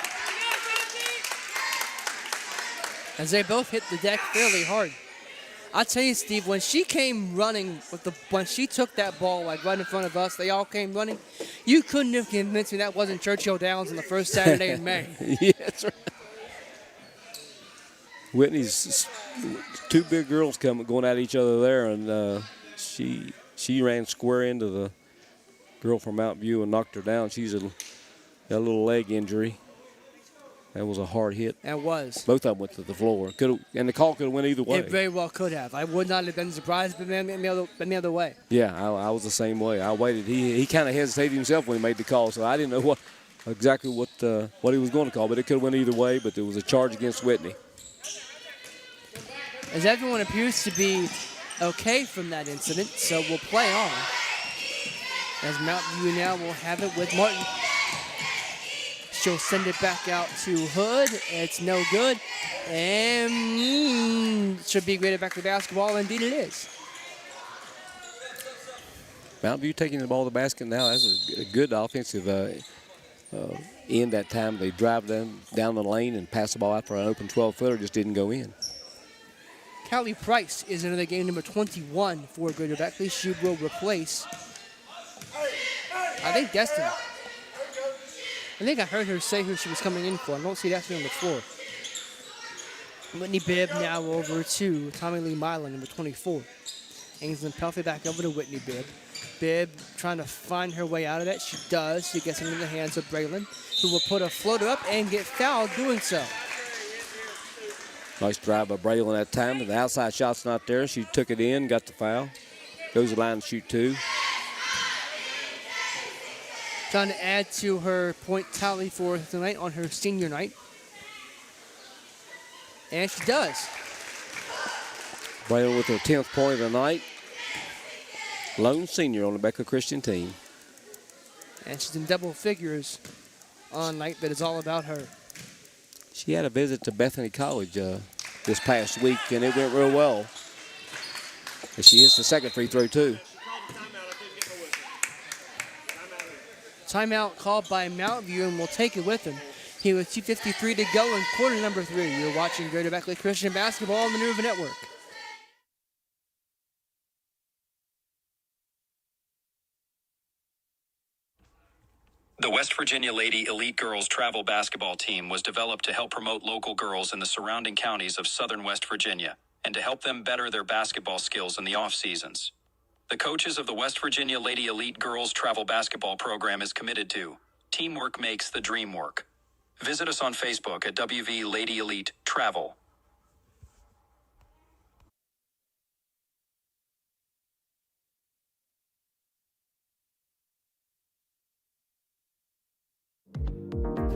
As they both hit the deck fairly hard. I'll tell you, Steve, when she came running, when she took that ball like right in front of us, they all came running, you couldn't have convinced me that wasn't Churchill Downs on the first Saturday in May. Yeah, that's right. Whitney's two big girls going at each other there, and she ran square into the girl from Mount View and knocked her down. She's got a little leg injury. That was a hard hit. That was. Both of them went to the floor. And the call could have went either way. It very well could have. I would not have been surprised if it been the other way. Yeah, I was the same way. I waited. He kind of hesitated himself when he made the call, so I didn't know exactly what he was going to call, but it could have went either way, but there was a charge against Whitney. As everyone appears to be okay from that incident, so we'll play on. As Mount View now will have it with Martin. She'll send it back out to Hood. It's no good. And should be Greater Beckley basketball. Indeed it is. Mount View taking the ball to the basket now. That's a good offensive end that time. They drive them down the lane and pass the ball out for an open 12-footer. Just didn't go in. Callie Price is into the game, number 21 for Greater Beckley. She will replace, I think, Destiny. I think I heard her say who she was coming in for. I don't see Destiny on the floor. Whitney Bibb now over to Tommy Lee Milan, number 24. Ainsley Pelfrey back over to Whitney Bibb. Bibb trying to find her way out of that. She does. She gets it into the hands of Braylon, who will put a floater up and get fouled doing so. Nice drive by Braylon that time. The outside shot's not there. She took it in, got the foul. Goes to the line to shoot two. Trying to add to her point tally for tonight on her senior night. And she does. Braylon with her 10th point of the night. Lone senior on the Beckley Christian team. And she's in double figures on a night that is all about her. She had a visit to Bethany College this past week, and it went real well. And she hits the second free throw, too. Timeout called by Mount View, and we'll take it with him. Here with 2:53 to go in quarter number 3. You're watching Greater Beckley Christian basketball on the Minerva Network. The West Virginia Lady Elite Girls Travel Basketball Team was developed to help promote local girls in the surrounding counties of southern West Virginia and to help them better their basketball skills in the off-seasons. The coaches of the West Virginia Lady Elite Girls Travel Basketball Program is committed to teamwork makes the dream work. Visit us on Facebook at WV Lady Elite Travel.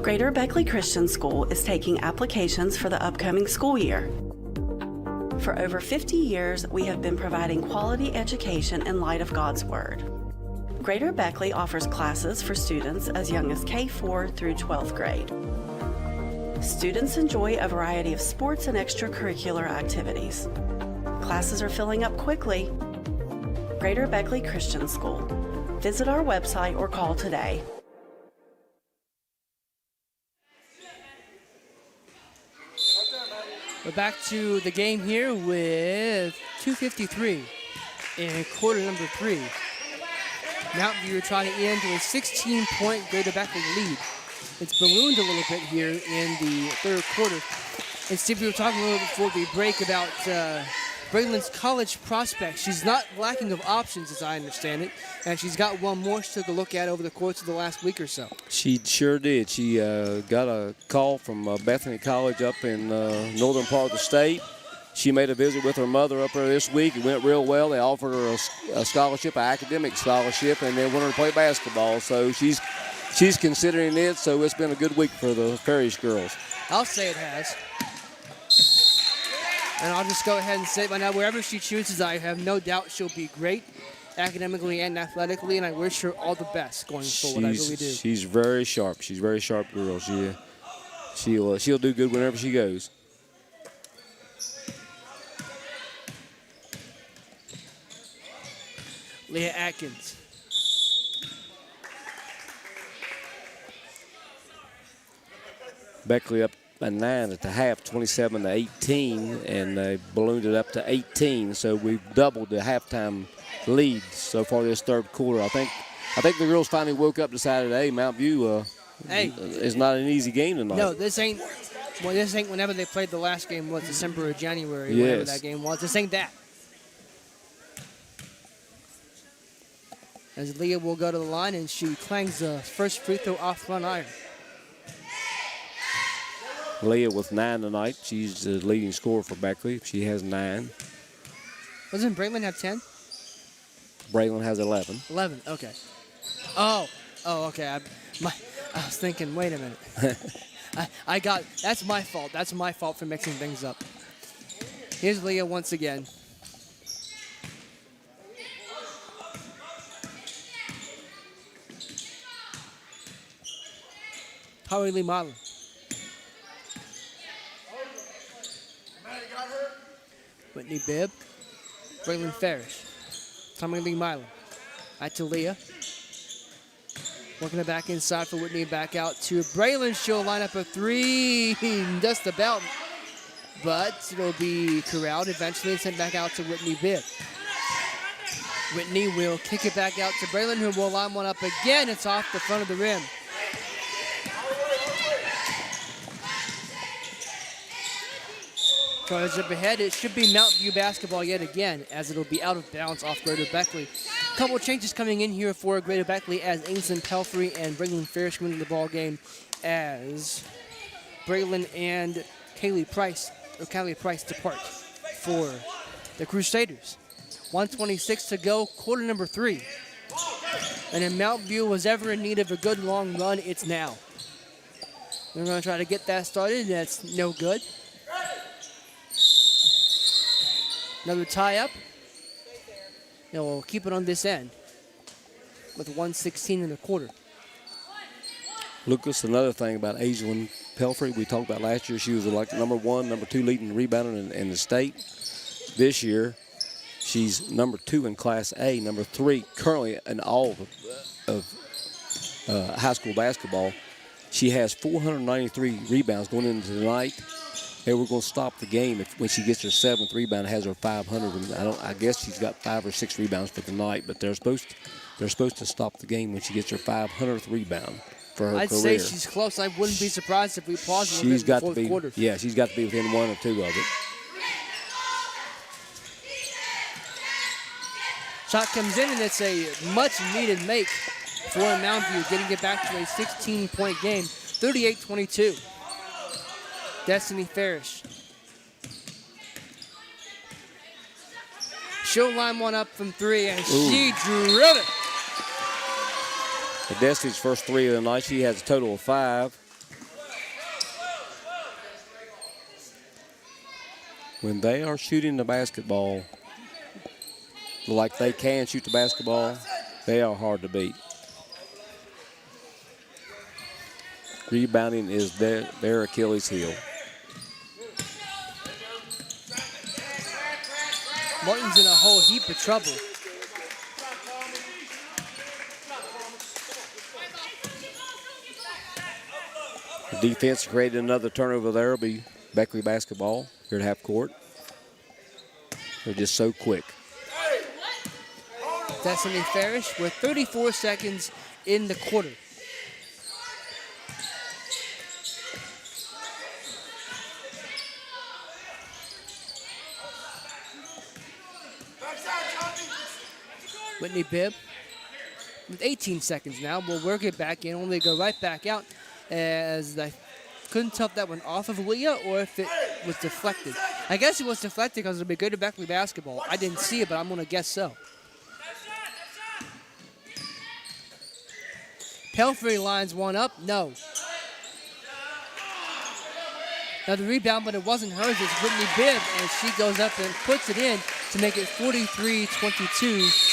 Greater Beckley Christian School is taking applications for the upcoming school year. For over 50 years, we have been providing quality education in light of God's Word. Greater Beckley offers classes for students as young as K-4 through 12th grade. Students enjoy a variety of sports and extracurricular activities. Classes are filling up quickly. Greater Beckley Christian School. Visit our website or call today. We're back to the game here with 2:53 in quarter number 3. Mountain View trying to end to a 16-point Greater Beckley lead. It's ballooned a little bit here in the third quarter. And Steve, we were talking a little bit before the break about Braylon's college prospects. She's not lacking of options, as I understand it, and she's got one more she took a look at over the course of the last week or so. She sure did. She got a call from Bethany College up in northern part of the state. She made a visit with her mother up there this week. It went real well. They offered her a scholarship, an academic scholarship, and they wanted her to play basketball. So she's considering it, so it's been a good week for the Parrish girls. I'll say it has. And I'll just go ahead and say it right now, wherever she chooses, I have no doubt she'll be great academically and athletically, and I wish her all the best going forward. I really do. She's very sharp. She's a very sharp girl. She'll do good whenever she goes. Leah Atkins. Beckley up by 9 at the half, 27-18, and they ballooned it up to 18. So we've doubled the halftime lead so far this third quarter. I think the girls finally woke up, decided, hey, Mount View is not an easy game tonight. No, this ain't whenever they played the last game, was December or January, yes. whatever that game was. This ain't that. As Leah will go to the line and she clangs the first free throw off front iron. Leah with 9 tonight. She's the leading scorer for Beckley. She has 9. Doesn't Braylon have 10? Braylon has 11. 11, okay. Oh, okay. I was thinking, wait a minute. That's my fault. That's my fault for mixing things up. Here's Leah once again. Holly Lee Marlin. Whitney Bibb. Braylon Farish. Tommy Lee Milan. Back to Leah. Working it back inside for Whitney. Back out to Braylon. She'll line up a three. Just about. But it'll be corralled eventually and sent back out to Whitney Bibb. Whitney will kick it back out to Braylon, who will line one up again. It's off the front of the rim. Tries up ahead. It should be Mountain View basketball yet again, as it'll be out of bounds off Greater Beckley. A couple of changes coming in here for Greater Beckley as Ainsley Pelfrey and Braylon Farish come into the ball game, as Braylon and Callie Price depart for the Crusaders. 1:26 to go, quarter number 3. And if Mountain View was ever in need of a good long run, it's now. They're going to try to get that started. That's no good. Another tie-up. Now we'll keep it on this end with 1:16 in the quarter. Lucas, another thing about Aislinn Pelfrey, we talked about last year, she was like number 1, number 2 leading rebounder in the state. This year, she's number 2 in Class A, number 3 currently in all of high school basketball. She has 493 rebounds going into tonight. Hey, we're going to stop the game when she gets her 7th rebound. Has her 500. And I guess she's got 5 or 6 rebounds for the night. But they're supposed to stop the game when she gets her 500th rebound for her career. I'd say she's close. I wouldn't be surprised if we paused a little bit in the fourth quarter. Yeah, she's got to be within 1 or 2 of it. Shot comes in, and it's a much-needed make for Mountain View, getting it back to a 16-point game, 38-22. Destiny Farish. She'll line one up from 3, and she drilled it. Destiny's first 3 of the night. She has a total of 5. When they are shooting the basketball like they can shoot the basketball, they are hard to beat. Rebounding is their Achilles heel. Martin's in a whole heap of trouble. The defense created another turnover there. It'll be Beckley basketball here at half court. They're just so quick. Destiny Farish with 34 seconds in the quarter. Whitney Bibb with 18 seconds now. We'll work it back in, only go right back out, as I couldn't tell if that went off of Leah or if it was deflected. I guess it was deflected because it'll be good to Beckley basketball. I didn't see it, but I'm going to guess so. Pelfrey lines one up. No. Another rebound, but it wasn't hers. It's Whitney Bibb, and she goes up and puts it in to make it 43-22.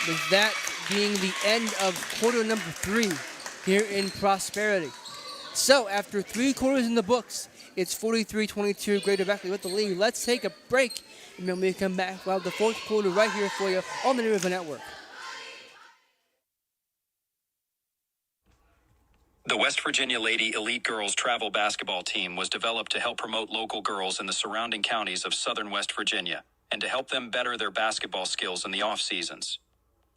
With that being the end of quarter number 3 here in Prosperity. So after 3 quarters in the books, it's 43-22, Greater Beckley with the lead. Let's take a break, and then we come back. We'll have the 4th quarter right here for you on the New River Network. The West Virginia Lady Elite Girls Travel Basketball Team was developed to help promote local girls in the surrounding counties of southern West Virginia and to help them better their basketball skills in the off-seasons.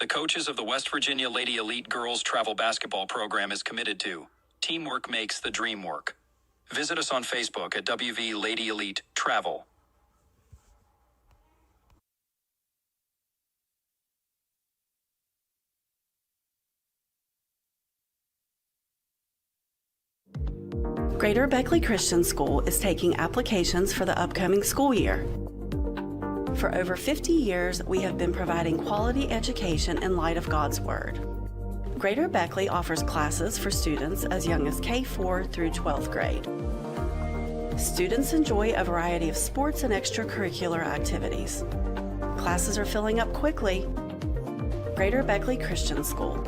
The coaches of the West Virginia Lady Elite Girls Travel Basketball Program is committed to teamwork makes the dream work. Visit us on Facebook at WV Lady Elite Travel. Greater Beckley Christian School is taking applications for the upcoming school year. For over 50 years, we have been providing quality education in light of God's Word. Greater Beckley offers classes for students as young as K4 through 12th grade. Students enjoy a variety of sports and extracurricular activities. Classes are filling up quickly. Greater Beckley Christian School.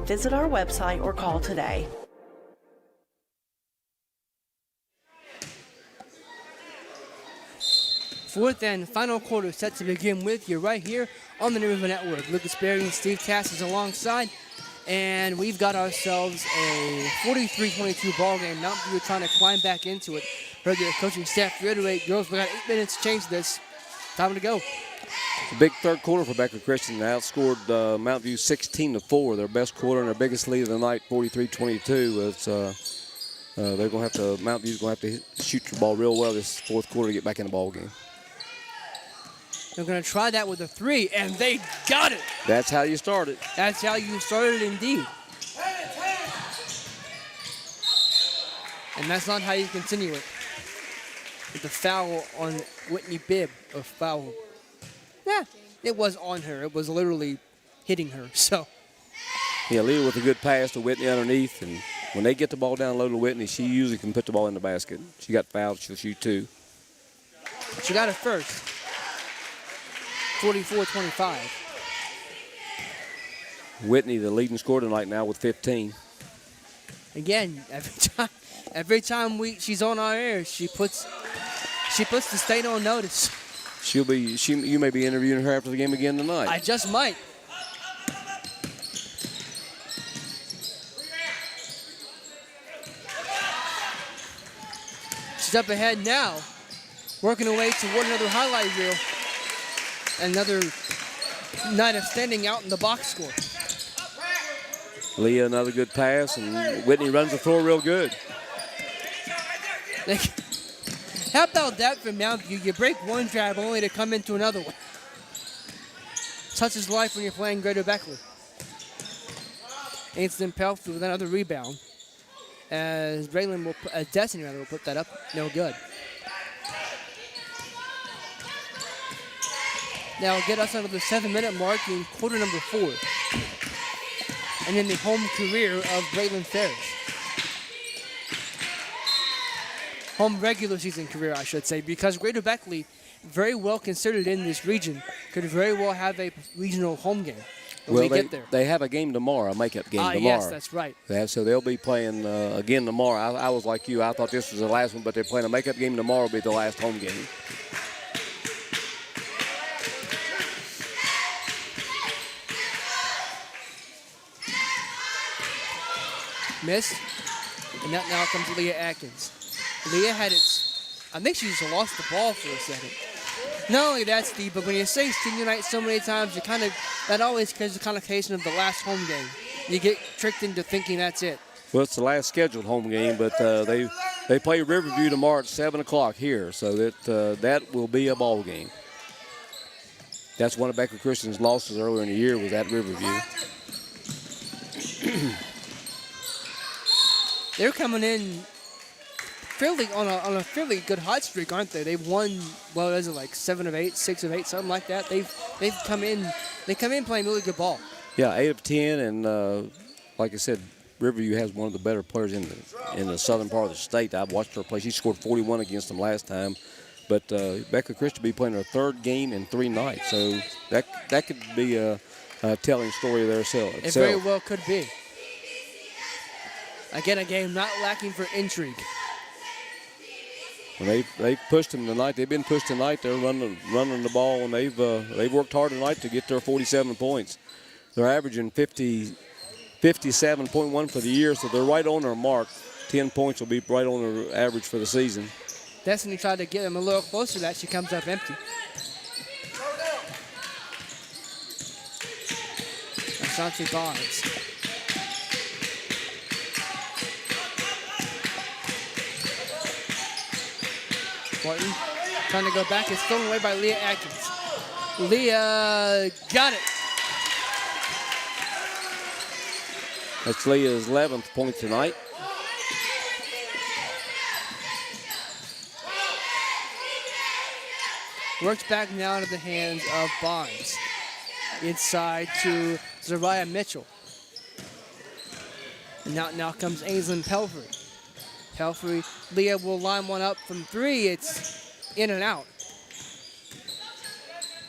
Visit our website or call today. Fourth and final quarter set to begin with you right here on the New River Network. Lucas Berry and Steve Tass is alongside, and we've got ourselves a 43-22 ball game. Mountain View trying to climb back into it. Heard the coaching staff reiterate, girls, we got 8 minutes to change this. Time to go. It's a big third quarter for Beckley Christian. They outscored Mountain View 16-4, their best quarter and their biggest lead of the night, 43-22. It's they're going to have to, Mountain View's going to have to shoot the ball real well this fourth quarter to get back in the ball game. They're going to try that with a 3, and they got it. That's how you start it. That's how you started, indeed. And that's not how you continue it. With the foul on Whitney Bibb, or foul. Yeah, it was on her. It was literally hitting her, so. Yeah, Leah with a good pass to Whitney underneath, and when they get the ball down low to Whitney, she usually can put the ball in the basket. She got fouled, she'll shoot 2. She got it first. 44-25. Whitney, the leading scorer tonight now with 15. Again, every time she's on our air, she puts the state on notice. You may be interviewing her after the game again tonight. I just might. She's up ahead now, working her way toward another highlight reel. Another night of standing out in the box score. Leah, another good pass, and Whitney runs the floor real good. How about that from Mountain View? You break one drive only to come into another one. Such is life when you're playing Greater Beckley. Ainsley Pelfrey with another rebound. As Destiny will put that up. No good. Now get us under the 7-minute mark in quarter number 4. And in the home career of Braylon Ferris. Home regular season career, I should say, because Greater Beckley, very well considered in this region, could very well have a regional home game when we get there. They have a game tomorrow, a makeup game tomorrow. Yes, that's right. So they'll be playing again tomorrow. I was like you. I thought this was the last one, but they're playing a makeup game tomorrow. Will be the last home game. Missed. And now comes Leah Atkins. Leah had it. I think she just lost the ball for a second. Not only that, Steve, but when you say senior night so many times, that always carries the connotation of the last home game. You get tricked into thinking that's it. Well, it's the last scheduled home game, but they play Riverview tomorrow at 7 o'clock here, so that will be a ball game. That's one of Beckley Christian's losses earlier in the year was at Riverview. They're coming in on a fairly good hot streak, aren't they? They've won, what is it, like 7 of 8, 6 of 8, something like that. They've come in playing really good ball. Yeah, 8 of 10, and like I said, Riverview has one of the better players in the southern part of the state. I've watched her play. She scored 41 against them last time. But Beckley Christian will be playing her third game in 3 nights, so that could be a telling story there itself. It very well could be. Again, a game not lacking for intrigue. When they pushed them tonight. They've been pushed tonight. They're running the ball, and they've worked hard tonight to get their 47 points. They're averaging 57.1 for the year, so they're right on their mark. 10 points will be right on their average for the season. Destiny tried to get them a little closer to that. She comes up empty. Ashanti Barnes. Martin trying to go back. It's thrown away by Leah Atkins. Leah got it. That's Leah's 11th point tonight. Works back now into the hands of Barnes. Inside to Zariah Mitchell. And now comes Ainsley Pelfrey. Pelfrey, Leah will line one up from 3. It's in and out.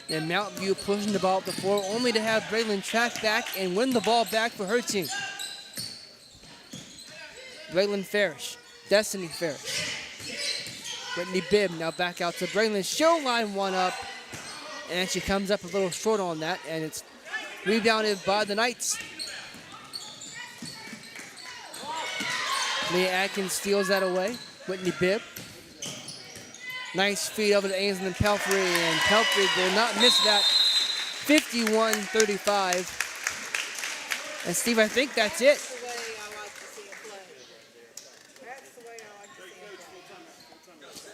And Mountain View pushing the ball up the floor, only to have Braylon track back and win the ball back for her team. Braylon Farish, Destiny Farish. Brittany Bibb now back out to Braylon. She'll line one up, and she comes up a little short on that, and it's rebounded by the Knights. Leah Atkins steals that away. Whitney Bibb. Nice feed over to Ainsley Pelfrey, and Pelfrey will not miss that. 51-35. And Steve, I think that's it.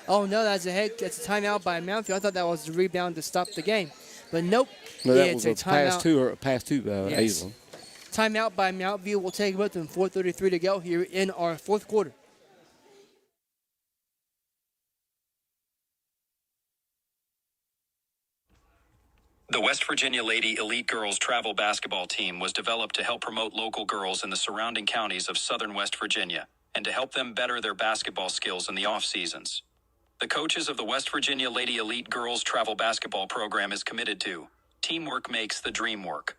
Oh no, that's a timeout by Mountview. I thought that was the rebound to stop the game, but nope. No, that was a pass to Ainsley. Timeout by Mountview. We'll take it with them. 4:33 to go here in our fourth quarter. The West Virginia Lady Elite Girls Travel Basketball Team was developed to help promote local girls in the surrounding counties of southern West Virginia and to help them better their basketball skills in the off-seasons. The coaches of the West Virginia Lady Elite Girls Travel Basketball Program is committed to teamwork makes the dream work.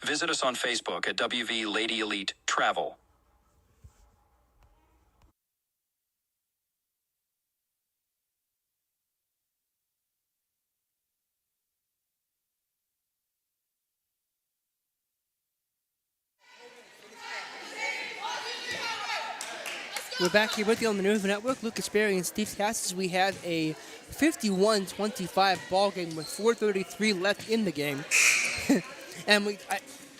Visit us on Facebook at WV Lady Elite Travel. We're back here with you on the Minerva Network. Lucas Berry and Steve Cassis. We have a 51-25 ball game with 4:33 left in the game. And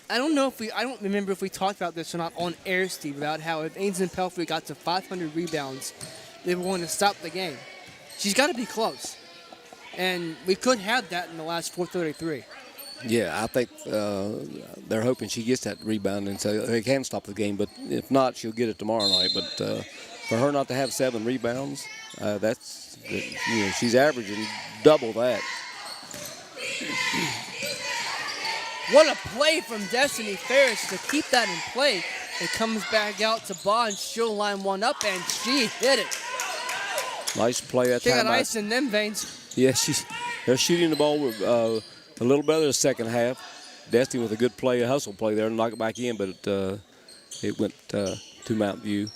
I don't remember if we talked about this or not on air, Steve, about how if Ainsley Pelfrey got to 500 rebounds, they were going to stop the game. She's got to be close. And we could have that in the last 4:33. Yeah, I think they're hoping she gets that rebound and so they can stop the game. But if not, she'll get it tomorrow night. But for her not to have 7 rebounds, she's averaging double that. What a play from Destiny Ferris to keep that in play. It comes back out to Bond. She'll line one up, and she hit it. Nice play that time. She got ice in them veins. Yeah, they're shooting the ball with, a little better the second half. Destiny with a good play, a hustle play there to knock it back in, but it went to Mountain View.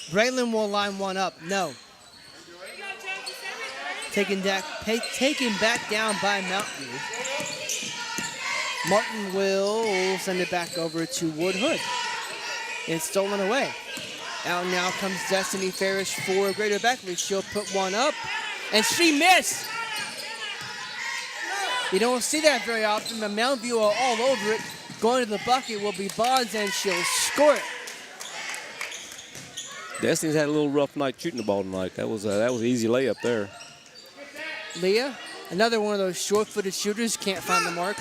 Braylon will line one up. No. Taken back down by Mountain View. Martin will send it back over to Wood Hood. It's stolen away. Out now comes Destiny Farish for Greater Beckley. She'll put one up, and she missed. You don't see that very often, but Mountain View are all over it. Going to the bucket will be Bonds, and she'll score it. Destiny's had a little rough night shooting the ball tonight. That was an easy layup there. Leah, another one of those short-footed shooters, can't find the mark.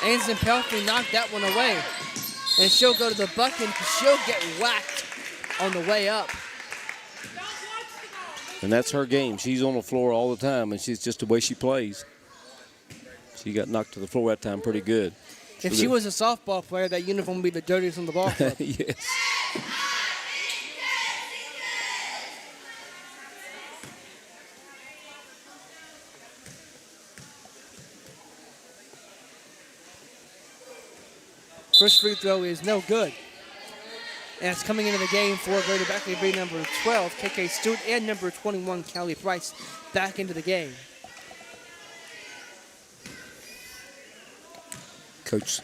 Ainsley Pelfrey knocked that one away. And she'll go to the bucket because she'll get whacked on the way up. And that's her game. She's on the floor all the time, and she's just the way she plays. She got knocked to the floor that time pretty good. If she was a softball player, that uniform would be the dirtiest on the ball club. Yes. First free throw is no good. And it's coming into the game for Greater Beckley, be number 12, KK Stewart, and number 21, Callie Price, back into the game. Coach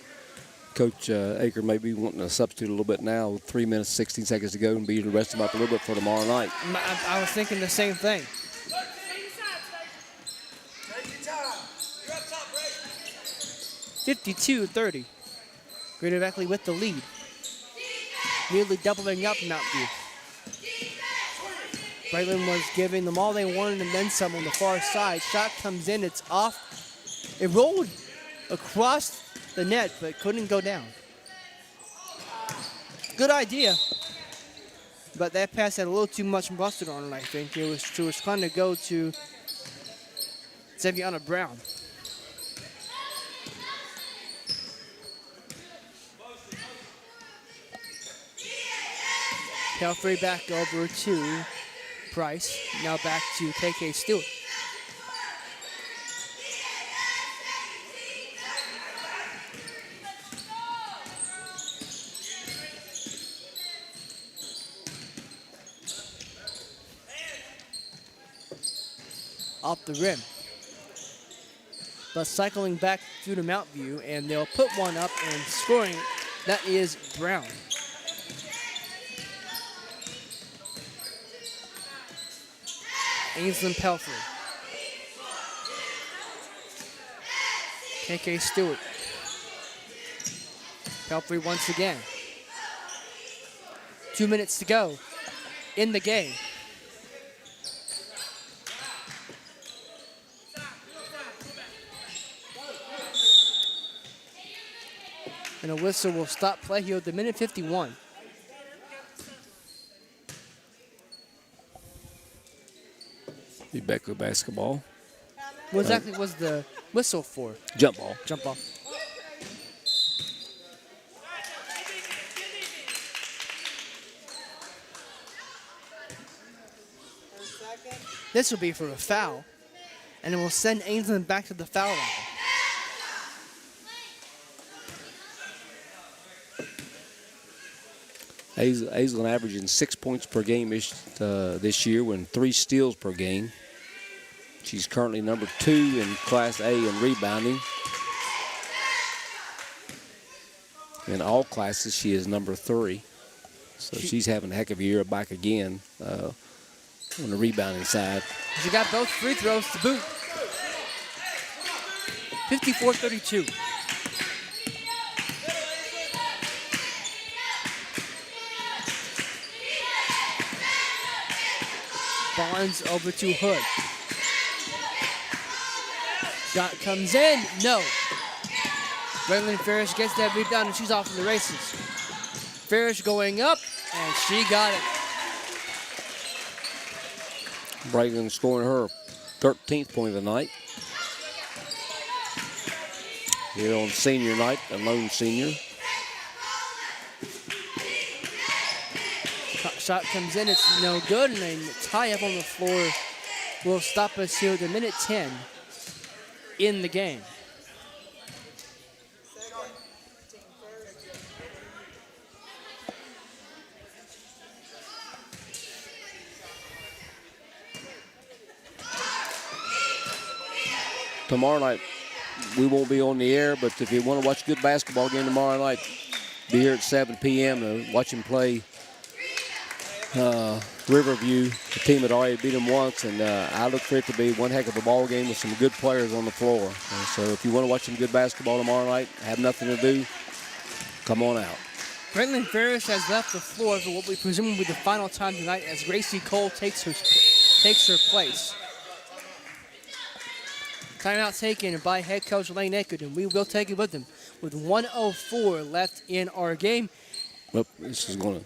Aker may be wanting to substitute a little bit now. 3 minutes, 16 seconds to go, and be to rest him up a little bit for tomorrow night. I was thinking the same thing. 52-30. Greater Beckley with the lead. Nearly doubling up Mountain View. Brightland was giving them all they wanted and then some on the far side. Shot comes in, it's off. It rolled across the net, but couldn't go down. Good idea. But that pass had a little too much mustard on it, I think. It was trying to go to Zeviana Brown. Pelfrey back over to Price. Now back to KK Stewart. Off the rim. But cycling back through to Mountain View, and they'll put one up and scoring. That is Brown. Ainsley Pelfrey. KK Stewart. Pelfrey once again. 2 minutes to go in the game. And a whistle will stop play here at the minute 51. The Beckley basketball. What exactly was the whistle for? Jump ball. Jump ball. This will be for a foul, and it will send Ainsley back to the foul line. Aislinn averaging 6 points per game this year and 3 steals per game. She's currently number 2 in Class A in rebounding. In all classes, she is number 3. So she's having a heck of a year back again on the rebounding side. She got both free throws to boot. 54-32. Barnes over to Hood. Shot comes in. No. Braylon Farish gets that rebound, and she's off in the races. Farish going up, and she got it. Braylon scoring her 13th point of the night. Here on senior night, a lone senior. Shot comes in, it's no good, and a tie up on the floor will stop us here at the minute 10 in the game. Tomorrow night, we won't be on the air, but if you want to watch a good basketball game tomorrow night, be here at 7 p.m. to watch them play Riverview. The team had already beat them once, and I look for it to be one heck of a ball game with some good players on the floor. And so if you want to watch some good basketball tomorrow night, have nothing to do, come on out. Brenton Ferris has left the floor for what we presume will be the final time tonight as Gracie Cole takes her place. Timeout taken by head coach Lane Eckert, and we will take it with him with 1:04 left in our game. Well, this is going to.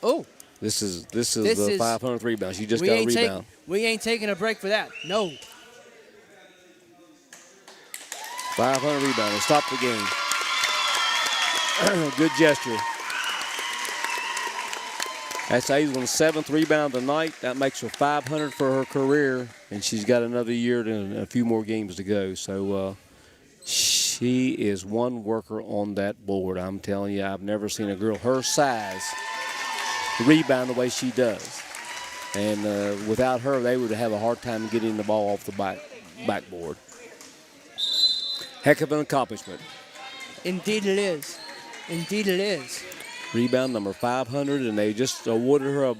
Oh. This is the 500th rebound. She just got a rebound. We ain't taking a break for that. No. 500 rebound. They stopped the game. Good gesture. That's Aisling's 7th rebound tonight. That makes her 500 for her career, and she's got another year and a few more games to go. So she is one worker on that board. I'm telling you, I've never seen a girl her size rebound the way she does. And without her, they would have a hard time getting the ball off the backboard. Heck of an accomplishment. Indeed it is. Indeed it is. Rebound number 500, and they just awarded her a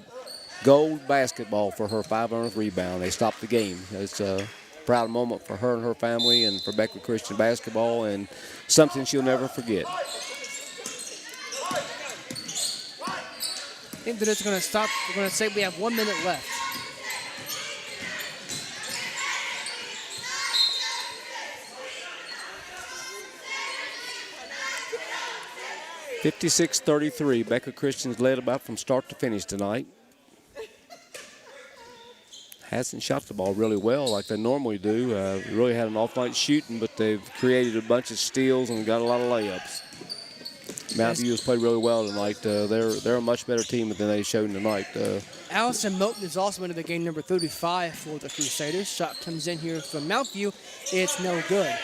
gold basketball for her 500th rebound. They stopped the game. It's a proud moment for her and her family and for Beckley Christian basketball, and something she'll never forget. I think that it's going to stop. We're going to say we have 1 minute left. (56-33). Beckley Christian's led about from start to finish tonight. Hasn't shot the ball really well like they normally do. Really had an off night shooting, but they've created a bunch of steals and got a lot of layups. Mountain View has played really well tonight. They're a much better team than they showed tonight. Allison Moten is also into the game, number 35 for the Crusaders. Shot comes in here from Mountain View. It's no good.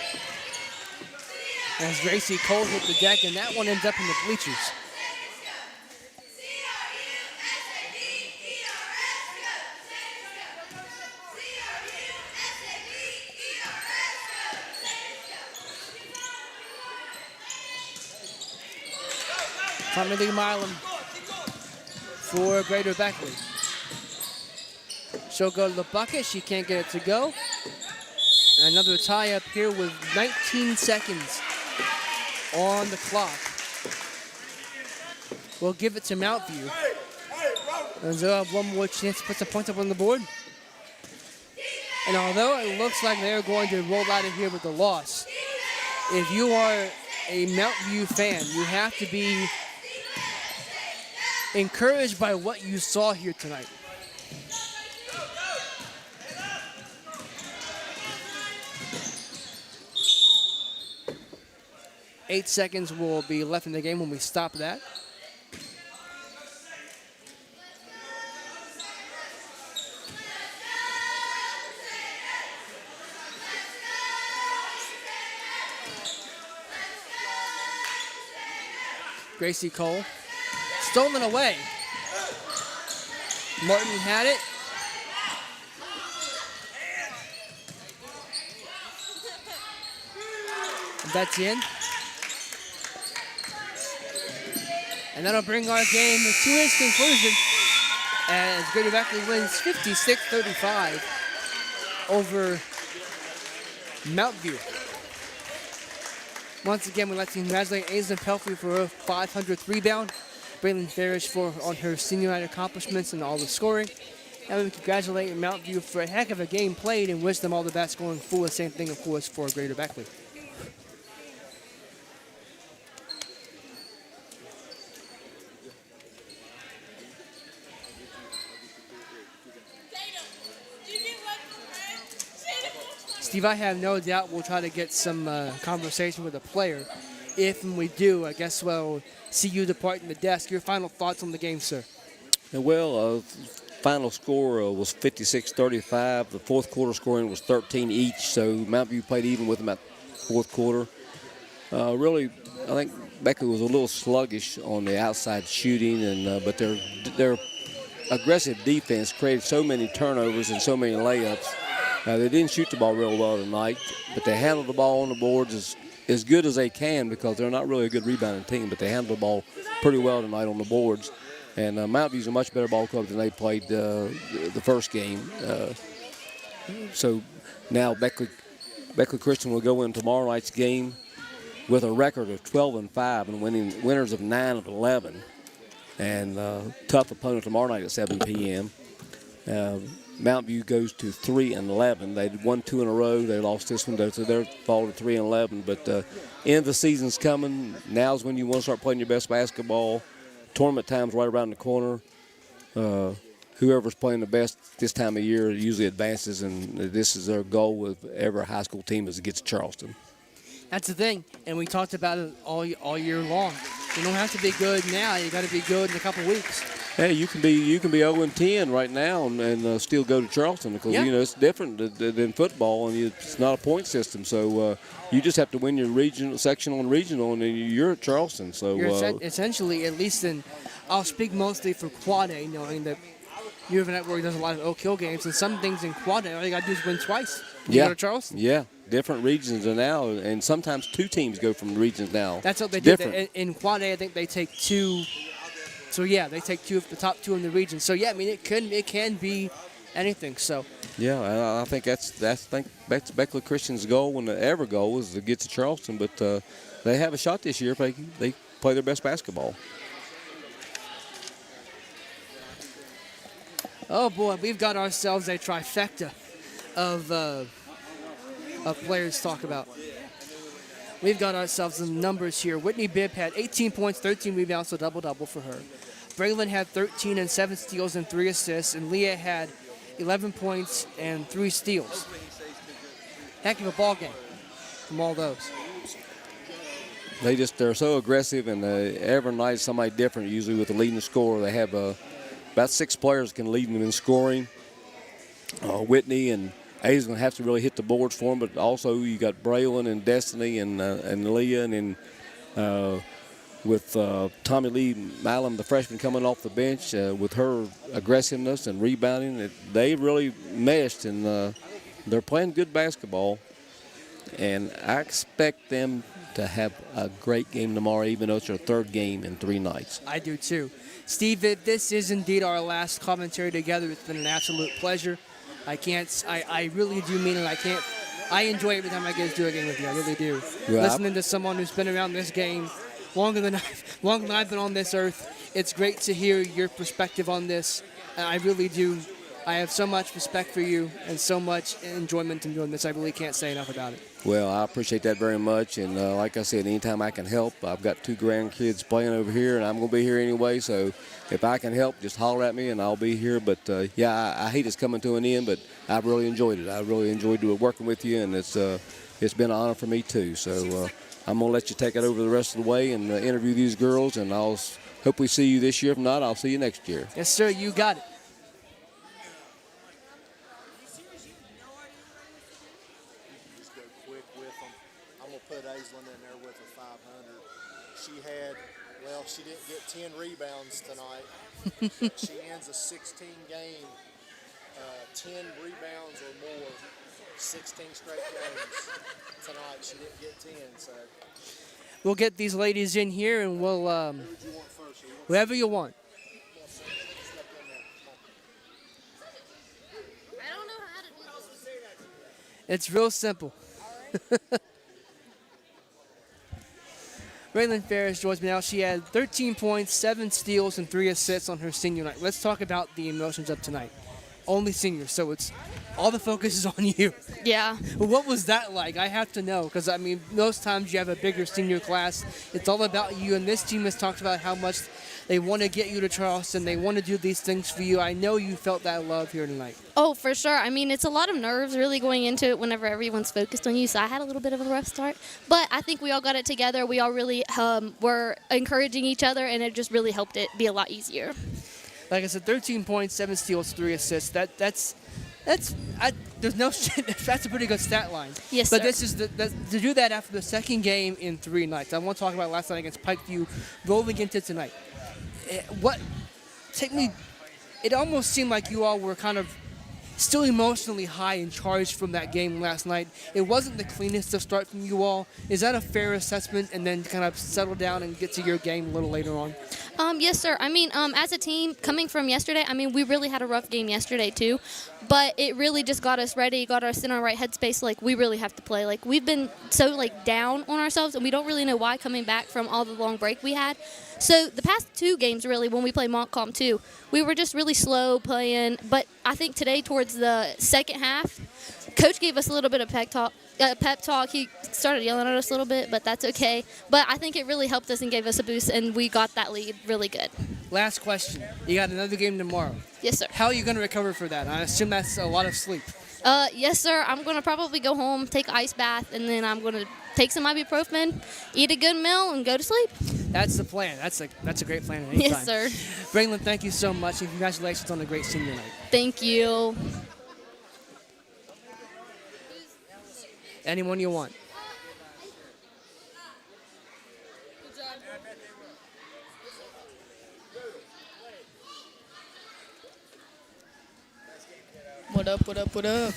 As Gracie Cole hit the deck, and that one ends up in the bleachers. Carmelita Milam for Greater Beckley. She'll go to the bucket. She can't get it to go. And another tie up here with 19 seconds on the clock. We'll give it to Mountain View. And they'll have one more chance to put some points up on the board. And although it looks like they're going to roll out of here with a loss, if you are a Mountain View fan, you have to be encouraged by what you saw here tonight. Eight seconds will be left in the game when we stop that. Gracie Cole. Stolen away. Martin had it. And that's in. And that'll bring our game to its conclusion as Greater Beckley wins 56-35 over Mountain View. Once again, we'd like to congratulate Aislinn Pelfrey for her 500th rebound, Braylon Farish on her senior night accomplishments and all the scoring. And we congratulate Mountain View for a heck of a game played and wish them all the best going forward. Same thing, of course, for Greater Beckley. Steve, I have no doubt we'll try to get some conversation with a player. If and we do, I guess we'll see you departing the desk. Your final thoughts on the game, sir? Well, final score was 56-35. The fourth quarter scoring was 13 each, so Mountain View played even with them at fourth quarter. Really, I think Beckley was a little sluggish on the outside shooting, and but their aggressive defense created so many turnovers and so many layups. They didn't shoot the ball real well tonight, but they handled the ball on the boards as good as they can because they're not really a good rebounding team, but they handled the ball pretty well tonight on the boards. And Mountain View's a much better ball club than they played the first game. So now Beckley Christian will go in tomorrow night's game with a record of 12-5 and winners of 9 of 11. And tough opponent tomorrow night at 7 p.m. Mountain View goes to 3-11. They won 2 in a row. They lost this one, so they're falling to 3-11. But end of the season's coming. Now's when you want to start playing your best basketball. Tournament time's right around the corner. Whoever's playing the best this time of year usually advances, and this is their goal with every high school team is to get to Charleston. That's the thing, and we talked about it all year long. You don't have to be good now. You got to be good in a couple weeks. Hey, you can be 0-10 right now and still go to Charleston because it's different than football, and it's not a point system. So you just have to win your sectional and regional, and then you're at Charleston. So you're essentially, at least I'll speak mostly for Quad A, knowing that U of A Network does a lot of Oak Hill games, and some things in Quad A all you got to do is win twice. You go to Charleston. Yeah. Different regions are now, and sometimes 2 teams go from the regions now. That's what they do. In Quad A, I think they take 2. So they take 2 of the top 2 in the region. So I mean, it can be anything. So I think that's Beckley Christian's goal, and ever goal is to get to Charleston. But they have a shot this year if they play their best basketball. Oh boy, we've got ourselves a trifecta of players to talk about. We've got ourselves some numbers here. Whitney Bibb had 18 points, 13 rebounds, so double-double for her. Braylon had 13 and 7 steals and 3 assists, and Leah had 11 points and 3 steals. Heck of a ball game from all those. They're so aggressive, and every night somebody different, usually with the leading scorer. They have about 6 players can lead them in scoring. Whitney and Ada's going to have to really hit the boards for them, but also you got Braylon and Destiny and Leah, and then with Tommy Lee Malum, the freshman, coming off the bench with her aggressiveness and rebounding, they really meshed, and they're playing good basketball. And I expect them to have a great game tomorrow, even though it's their 3rd game in 3 nights. I do too. Steve, this is indeed our last commentary together. It's been an absolute pleasure. I really do mean it. I enjoy every time I get to do a game with you. I really do. Well, Listening to someone who's been around this game longer than I've been on this earth, it's great to hear your perspective on this. I really do. I have so much respect for you and so much enjoyment in doing this. I really can't say enough about it. Well, I appreciate that very much, and like I said, anytime I can help, I've got 2 grandkids playing over here, and I'm going to be here anyway, so if I can help, just holler at me, and I'll be here. But, I hate it's coming to an end, but I've really enjoyed it. I really enjoyed working with you, and it's been an honor for me, too. So I'm going to let you take it over the rest of the way and interview these girls, and I'll hope we see you this year. If not, I'll see you next year. Yes, sir, you got it. She didn't get 10 rebounds tonight. She ends a 16 game, 10 rebounds or more, 16 straight games. Tonight she didn't get 10. So we'll get these ladies in here, and we'll who would you want first? whoever you want. I don't know how to do this. It's real simple. Braylon Ferris joins me now. She had 13 points, 7 steals, and 3 assists on her senior night. Let's talk about the emotions of tonight. Only seniors, so it's all the focus is on you. Yeah. Well, what was that like? I have to know, because, I mean, most times you have a bigger senior class. It's all about you, and this team has talked about how much they want to get you to Charleston. They want to do these things for you. I know you felt that love here tonight. Oh, for sure. I mean, it's a lot of nerves really going into it whenever everyone's focused on you, so I had a little bit of a rough start. But I think we all got it together. We all really were encouraging each other, and it just really helped it be a lot easier. Like I said, 13 points, 7 steals, 3 assists. That's there's no that's a pretty good stat line. Yes, but sir. this is to do that after the 2nd game in 3 nights. I want to talk about last night against Pikeview, rolling into tonight. It almost seemed like you all were kind of still emotionally high and charged from that game last night. It wasn't the cleanest of start from you all. Is that a fair assessment, and then kind of settle down and get to your game a little later on? Yes, sir. I mean, as a team, coming from yesterday, I mean, we really had a rough game yesterday, too. But it really just got us ready, got us in our right headspace. Like, we really have to play. Like, we've been so, like, down on ourselves, and we don't really know why coming back from all the long break we had. So the past 2 games, really, when we played Montcalm, too, we were just really slow playing. But I think today, towards the second half, Coach gave us a little bit of pep talk. He started yelling at us a little bit, but that's okay. But I think it really helped us and gave us a boost, and we got that lead really good. Last question. You got another game tomorrow. Yes, sir. How are you going to recover for that? I assume that's a lot of sleep. Yes, sir. I'm going to probably go home, take an ice bath, and then I'm going to take some ibuprofen, eat a good meal, and go to sleep. That's the plan. That's a great plan at any Yes, time. sir. Braylon, thank you so much, and congratulations on a great senior night. Thank you. Anyone you want. What up, what up, what up?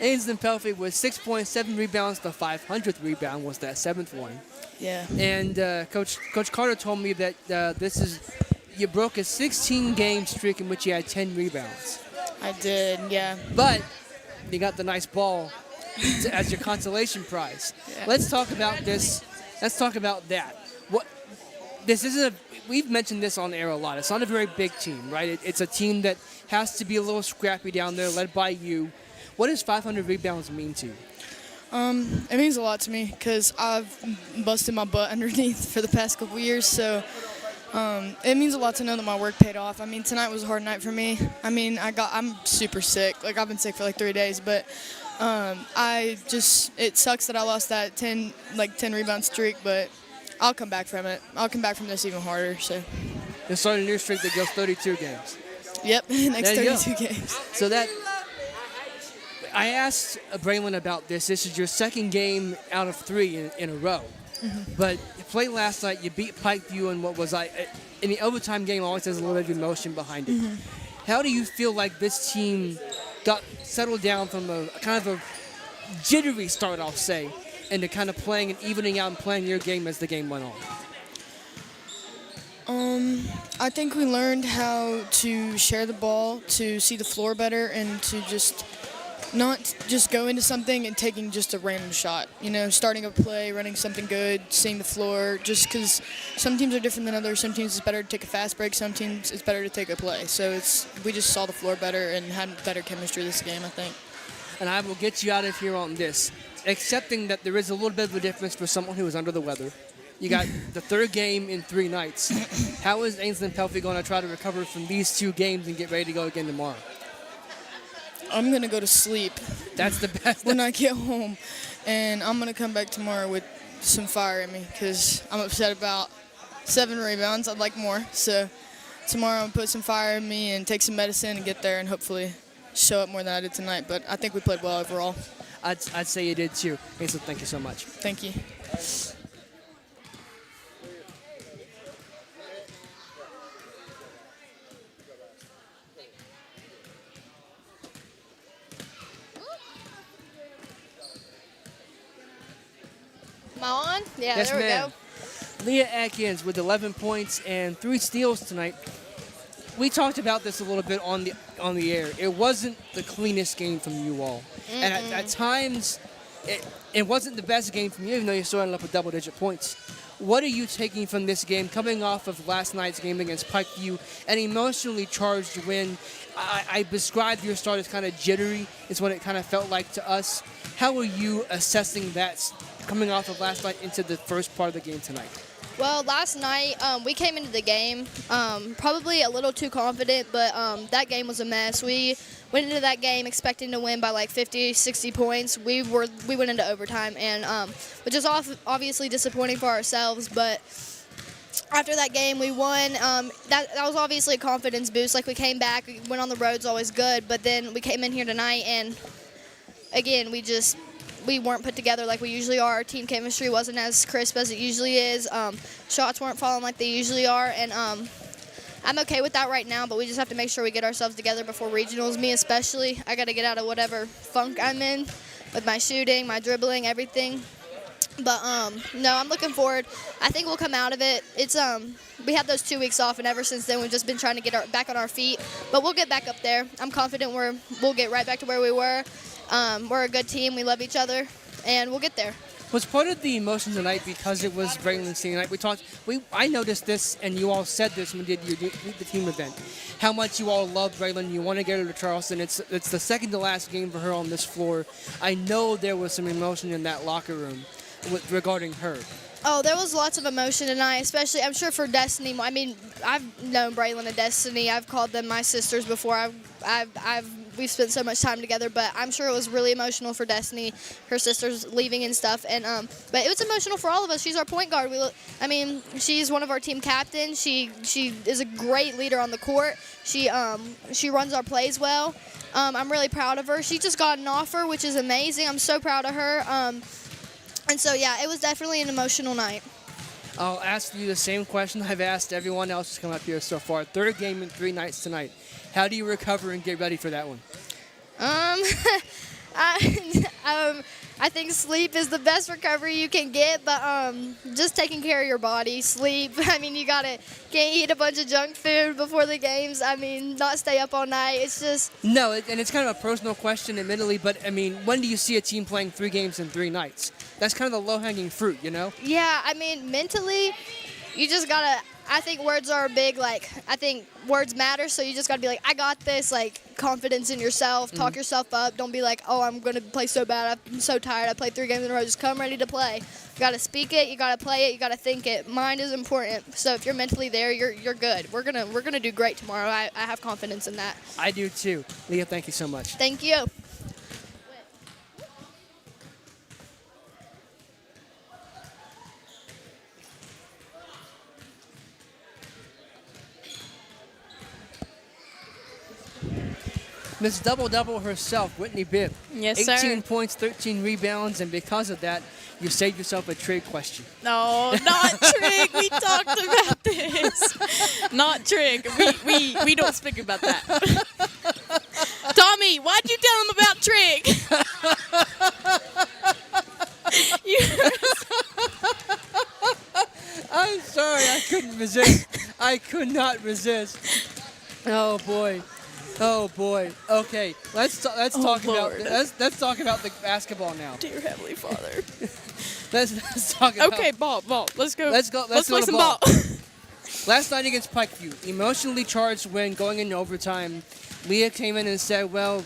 Ainsley Pelfrey with 6.7 rebounds. The 500th rebound was that 7th one. Yeah. And Coach Carter told me that you broke a 16-game streak in which you had 10 rebounds. I did, yeah. But you got the nice ball as your consolation prize. Yeah. Let's talk about this. Let's talk about that. We've mentioned this on air a lot. It's not a very big team, right? It's a team that has to be a little scrappy down there, led by you. What does 500 rebounds mean to you? It means a lot to me because I've busted my butt underneath for the past couple years, so it means a lot to know that my work paid off. I mean, tonight was a hard night for me. I mean, I'm super sick. Like, I've been sick for like 3 days, but it sucks that I lost that 10 rebound streak, but I'll come back from it. I'll come back from this even harder. So. You're starting a new streak that goes 32 games. Yep, next There you 32 games. So I asked Braylon about this. This is your second game out of 3 in a row. Mm-hmm. But you played last night. You beat Pikeview in what was in the overtime game. Always has a little bit of emotion behind it. Mm-hmm. How do you feel like this team got settled down from a kind of a jittery start, I'll say, into kind of playing and evening out and playing your game as the game went on? I think we learned how to share the ball, to see the floor better, and to just not just go into something and taking just a random shot. You know, starting a play, running something good, seeing the floor, just because some teams are different than others. Some teams it's better to take a fast break. Some teams it's better to take a play. So we just saw the floor better and had better chemistry this game, I think. And I will get you out of here on this, accepting that there is a little bit of a difference for someone who is under the weather. You got the 3rd game in 3 nights. How is Ainsley Pelfrey going to try to recover from these 2 games and get ready to go again tomorrow? I'm going to go to sleep. That's the best. When I get home. And I'm going to come back tomorrow with some fire in me because I'm upset about 7 rebounds. I'd like more. So tomorrow I'm going to put some fire in me and take some medicine and get there and hopefully show up more than I did tonight. But I think we played well overall. I'd say you did too. Ainsley, thank you so much. Thank you. Am I on? Yeah, Yes, there we ma'am. go. Leah Atkins with 11 points and 3 steals tonight. We talked about this a little bit on the air. It wasn't the cleanest game from you all. Mm-mm. And at times, it wasn't the best game from you, even though you still ended up with double-digit points. What are you taking from this game, coming off of last night's game against Pikeview, an emotionally charged win? I described your start as kind of jittery, is what it kind of felt like to us. How are you assessing that coming off of last night into the first part of the game tonight? Well, last night we came into the game probably a little too confident, but that game was a mess. We went into that game expecting to win by like 50, 60 points. We went into overtime, and which is obviously disappointing for ourselves. But after that game, we won. That was obviously a confidence boost. Like, we came back, we went on the road's always good, but then we came in here tonight, and again, we weren't put together like we usually are. Our team chemistry wasn't as crisp as it usually is. Shots weren't falling like they usually are, and I'm okay with that right now, but we just have to make sure we get ourselves together before regionals. Me especially. I got to get out of whatever funk I'm in with my shooting, my dribbling, everything. But no, I'm looking forward. I think we'll come out of it. It's we had those 2 weeks off, and ever since then we've just been trying to get back on our feet. But we'll get back up there. I'm confident we'll get right back to where we were. We're a good team. We love each other, and we'll get there. Was part of the emotion tonight because it was Braylon senior night? I noticed this, and you all said this when we did the team event, how much you all love Braylon. You want to get her to Charleston. It's the second to last game for her on this floor. I know there was some emotion in that locker room regarding her. Oh, there was lots of emotion tonight, especially, I'm sure, for Destiny. I mean, I've known Braylon and Destiny. I've called them my sisters before. We've spent so much time together, but I'm sure it was really emotional for Destiny, her sisters leaving and stuff. And but it was emotional for all of us. She's our point guard. She's one of our team captains. She is a great leader on the court. She runs our plays well. I'm really proud of her. She just got an offer, which is amazing. I'm so proud of her. And so, yeah, it was definitely an emotional night. I'll ask you the same question I've asked everyone else who's come up here so far. Third game in 3 nights tonight. How do you recover and get ready for that one? I think sleep is the best recovery you can get, but just taking care of your body, sleep. I mean, can't eat a bunch of junk food before the games. I mean, not stay up all night. It's just... No, and it's kind of a personal question, admittedly, but, I mean, when do you see a team playing 3 games in 3 nights? That's kind of the low-hanging fruit, you know? Yeah, I mean, mentally, you just got to... I think words are big, I think words matter, so you just got to be like, I got this, confidence in yourself, talk yourself up. Don't be like, oh, I'm going to play so bad, I'm so tired, I played 3 games in a row. Just come ready to play. You got to speak it, you got to play it, you got to think it. Mind is important, so if you're mentally there, you're good. We're gonna do great tomorrow. I have confidence in that. I do, too. Leah, thank you so much. Thank you. Miss Double-Double herself, Whitney Bibb. Yes, sir. 18 points, 13 rebounds, and because of that, you saved yourself a trig question. No, not trig. We talked about this. Not trig. We don't speak about that. Tommy, why'd you tell him about trig? I'm sorry, I couldn't resist. I could not resist. Oh boy. Oh boy. Okay, let's talk about the basketball now. Dear Heavenly Father. Let's talk about. Okay, ball. Let's go. Let's play some ball. Last night against Pikeview, emotionally charged win going into overtime. Leah came in and said, "Well,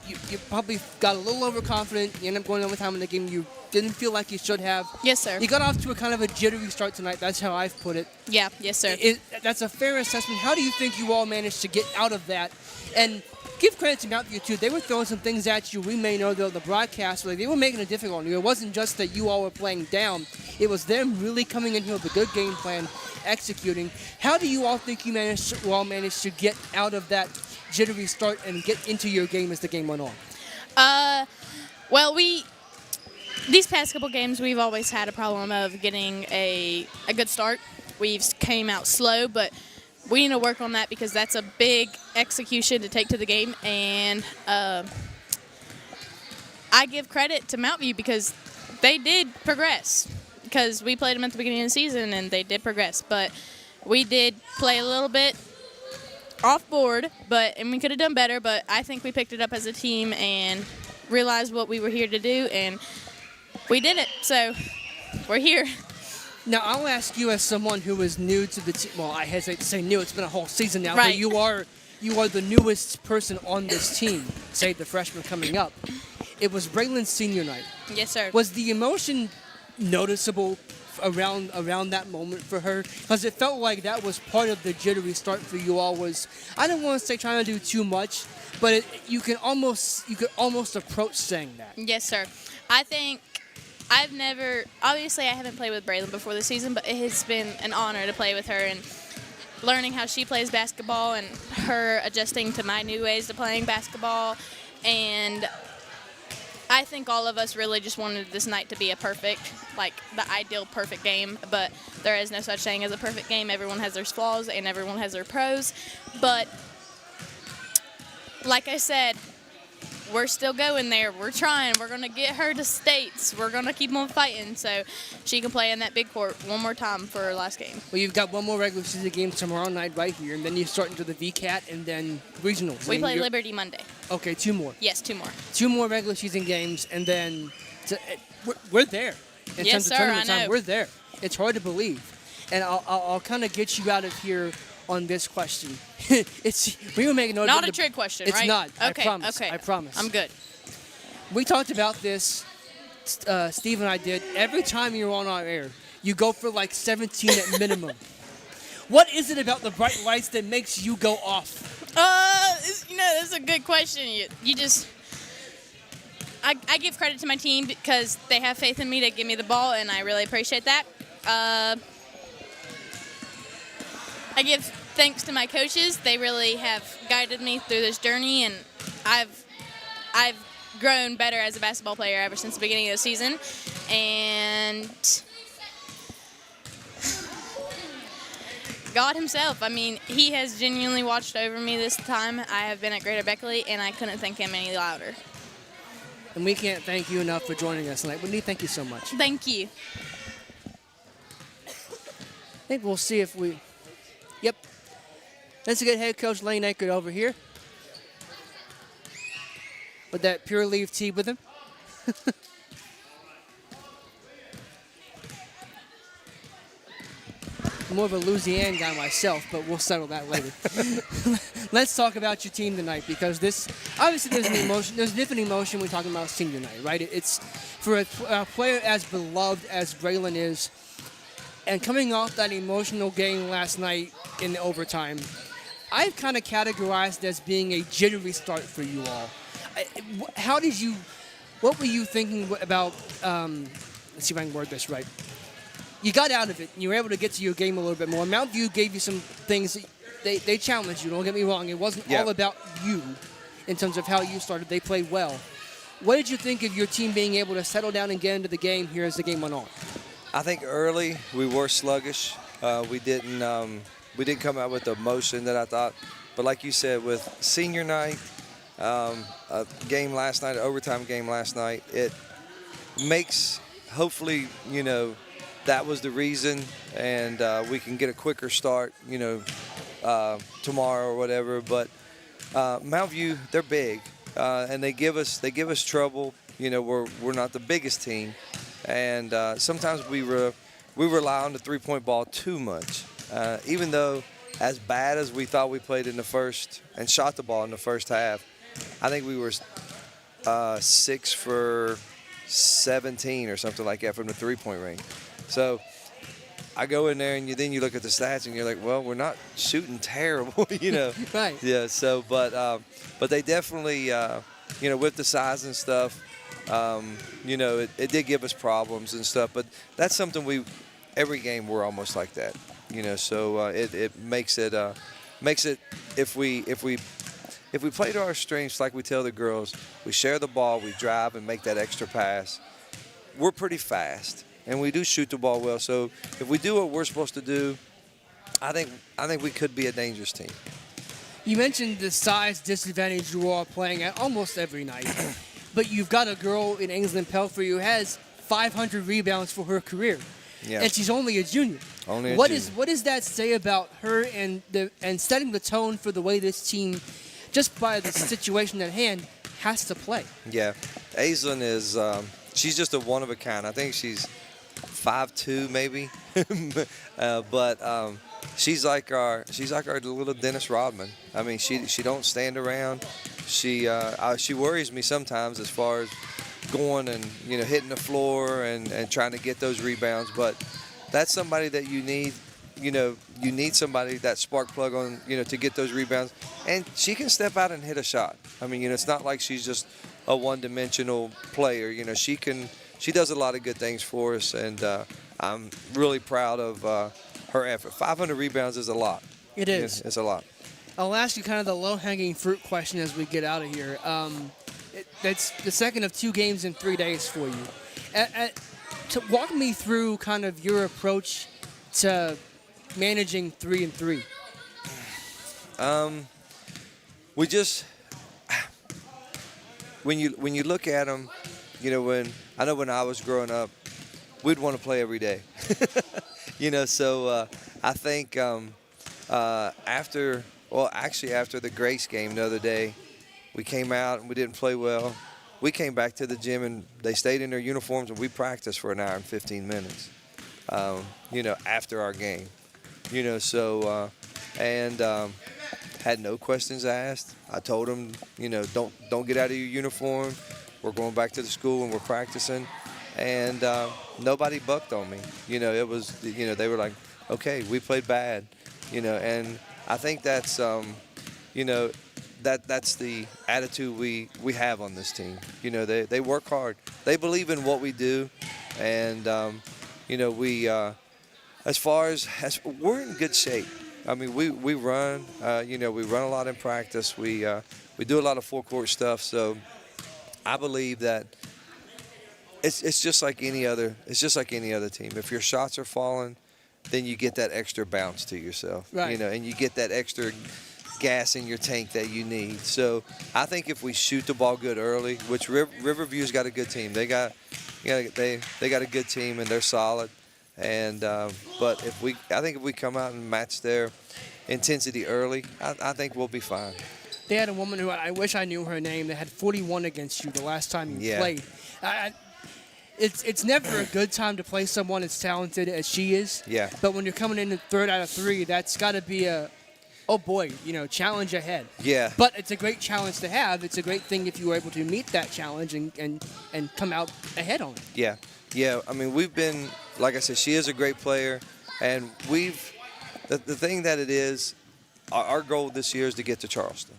you probably got a little overconfident. You ended up going overtime in the game. You didn't feel like you should have." Yes, sir. You got off to a kind of a jittery start tonight. That's how I've put it. Yeah, yes, sir. That's a fair assessment. How do you think you all managed to get out of that? And give credit to Mountview, too. They were throwing some things at you. We may know the broadcast, but they were making it difficult on you. It wasn't just that you all were playing down. It was them really coming in here with a good game plan, executing. How do you all think you all managed to get out of that jittery start and get into your game as the game went on? Well, these past couple games, we've always had a problem of getting a good start. We've came out slow, but we need to work on that because that's a big execution to take to the game. And I give credit to Mountview because they did progress because we played them at the beginning of the season and they did progress. But we did play a little bit off board, and we could have done better. But I think we picked it up as a team and realized what we were here to do, and we did it. So we're here. Now, I'll ask you as someone who is new to the team. Well, I hesitate to say new. It's been a whole season now. Right. But you are the newest person on this team, say the freshman coming up. It was Braylon's senior night. Yes, sir. Was the emotion noticeable around that moment for her? Because it felt like that was part of the jittery start for you all. Was, I don't want to say trying to do too much, but you could almost approach saying that. Yes, sir. I think obviously I haven't played with Braylon before the season, but it has been an honor to play with her and learning how she plays basketball and her adjusting to my new ways to playing basketball. And I think all of us really just wanted this night to be a perfect, the ideal perfect game, but there is no such thing as a perfect game. Everyone has their flaws and everyone has their pros. But like I said, we're still going there. We're trying. We're going to get her to states. We're going to keep on fighting so she can play in that big court one more time for her last game. Well, you've got one more regular season game tomorrow night right here, and then you start into the VCAT and then regionals. We play Liberty Monday. Okay, 2 more. Yes, 2 more. 2 more regular season games, and then we're there. In terms of tournament time, we're there. It's hard to believe. And I'll kind of get you out of here on this question. We were making not a trick question, it's right? not. Okay, I promise. okay. I promise. I'm good. We talked about this. Steve and I did. Every time you're on our air, you go for like 17 at minimum. What is it about the bright lights that makes you go off? That's a good question. You just. I give credit to my team because they have faith in me to give me the ball, and I really appreciate that. I give thanks to my coaches. They really have guided me through this journey, and I've grown better as a basketball player ever since the beginning of the season. And God himself, he has genuinely watched over me this time. I have been at Greater Beckley, and I couldn't thank him any louder. And we can't thank you enough for joining us tonight. Whitney, thank you so much. Thank you. I think we'll see if we... Yep. Let's get head coach Lane Ankert over here. With that pure leaf tea with him. I'm more of a Louisiana guy myself, but we'll settle that later. Let's talk about your team tonight, because this obviously there's an emotion. There's different emotion when we're talking about senior night, right? It's for a player as beloved as Braylon is, and coming off that emotional game last night in the overtime, I've kind of categorized it as being a jittery start for you all. What were you thinking about? Let's see if I can word this right. You got out of it, and you were able to get to your game a little bit more. Mount View gave you some things. They challenged you, don't get me wrong. It wasn't all about you in terms of how you started. They played well. What did you think of your team being able to settle down and get into the game here as the game went on? I think early we were sluggish. We didn't come out with the motion that I thought. But like you said, with senior night, a game last night, an overtime game last night, it makes, hopefully, that was the reason, and we can get a quicker start, tomorrow or whatever. But Mount View, they're big, and they give us trouble. We're not the biggest team, and sometimes we rely on the three-point ball too much. Even though, as bad as we thought we played in the first and shot the ball in the first half, I think we were 6 for 17 or something like that from the three-point range. So I go in there, and then you look at the stats, and you're like, well, we're not shooting terrible, Right. Yeah. So, but they definitely, with the size and stuff, it did give us problems and stuff. But that's something every game we're almost like that, So it makes it if we play to our strengths, like we tell the girls, we share the ball, we drive and make that extra pass. We're pretty fast. And we do shoot the ball well. So if we do what we're supposed to do, I think we could be a dangerous team. You mentioned the size disadvantage you are playing at almost every night. But you've got a girl in Ainsley Pelfrey who has 500 rebounds for her career. Yeah. And she's only a junior. What does that say about her and setting the tone for the way this team, just by the situation at hand, has to play? Yeah. Aislinn is she's just a one of a kind. I think she's 5'2", maybe, but she's like our little Dennis Rodman. She don't stand around. She worries me sometimes as far as going and hitting the floor and trying to get those rebounds. But that's somebody that you need. You need somebody, that spark plug on to get those rebounds, and she can step out and hit a shot. It's not like she's just a one-dimensional player. She does a lot of good things for us, and I'm really proud of her effort. 500 rebounds is a lot. It is. It's a lot. I'll ask you kind of the low-hanging fruit question as we get out of here. That's the second of 2 games in 3 days for you. To walk me through kind of your approach to managing 3 and 3. when you look at them, when I was growing up, we'd want to play every day. So I think after the Grace game the other day, we came out and we didn't play well. We came back to the gym and they stayed in their uniforms and we practiced for an hour and 15 minutes, after our game. Had no questions asked. I told them, don't get out of your uniform. We're going back to the school and we're practicing. And nobody bucked on me. It was, they were like, okay, we played bad, and I think that's, that's the attitude we have on this team. They work hard. They believe in what we do, and we as far as we're in good shape. I mean, we run, we run a lot in practice. We do a lot of full court stuff. So I believe that it's just like any other. It's just like any other team. If your shots are falling, then you get that extra bounce to yourself. Right. And you get that extra gas in your tank that you need. So I think if we shoot the ball good early, which Riverview's got a good team. They got a good team and they're solid. And but I think if we come out and match their intensity early, I think we'll be fine. They had a woman who I wish I knew her name that had 41 against you the last time you played. It's never a good time to play someone as talented as she is. Yeah. But when you're coming in the third out of three, that's got to be challenge ahead. Yeah. But it's a great challenge to have. It's a great thing if you were able to meet that challenge and come out ahead on it. Yeah. Yeah. I mean, we've been, like I said, she is a great player, and the thing that it is, our goal this year is to get to Charleston.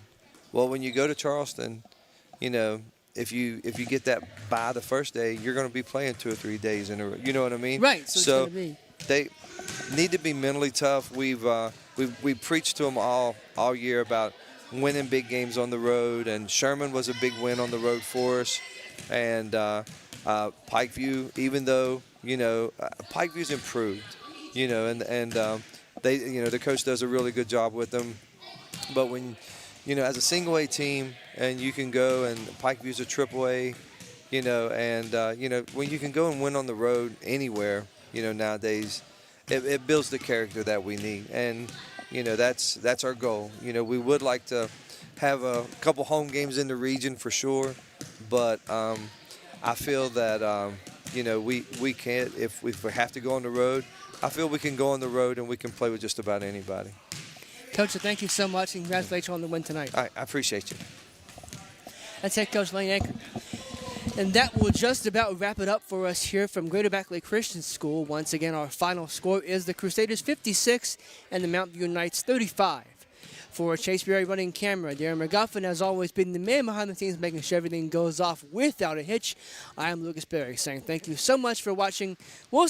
Well, when you go to Charleston, if you get that by the first day, you're going to be playing 2 or 3 days in a row. You know what I mean? Right. So they need to be mentally tough. We've preached to them all year about winning big games on the road, and Sherman was a big win on the road for us. And Pikeview, even though Pikeview's improved, and they the coach does a really good job with them. But when as a single A team, and you can go, and Pikeview's a triple A, when you can go and win on the road anywhere, nowadays, it builds the character that we need, and that's our goal. We would like to have a couple home games in the region for sure, but I feel that we can't, if we have to go on the road. I feel we can go on the road and we can play with just about anybody. Coach, thank you so much, and congratulations on the win tonight. All right, I appreciate you. That's head coach Lane Anchor. And that will just about wrap it up for us here from Greater Beckley Christian School. Once again, our final score is the Crusaders 56 and the Mount View Knights 35. For Chase Berry running camera, Darren McGuffin has always been the man behind the scenes, making sure everything goes off without a hitch. I am Lucas Berry saying thank you so much for watching. We'll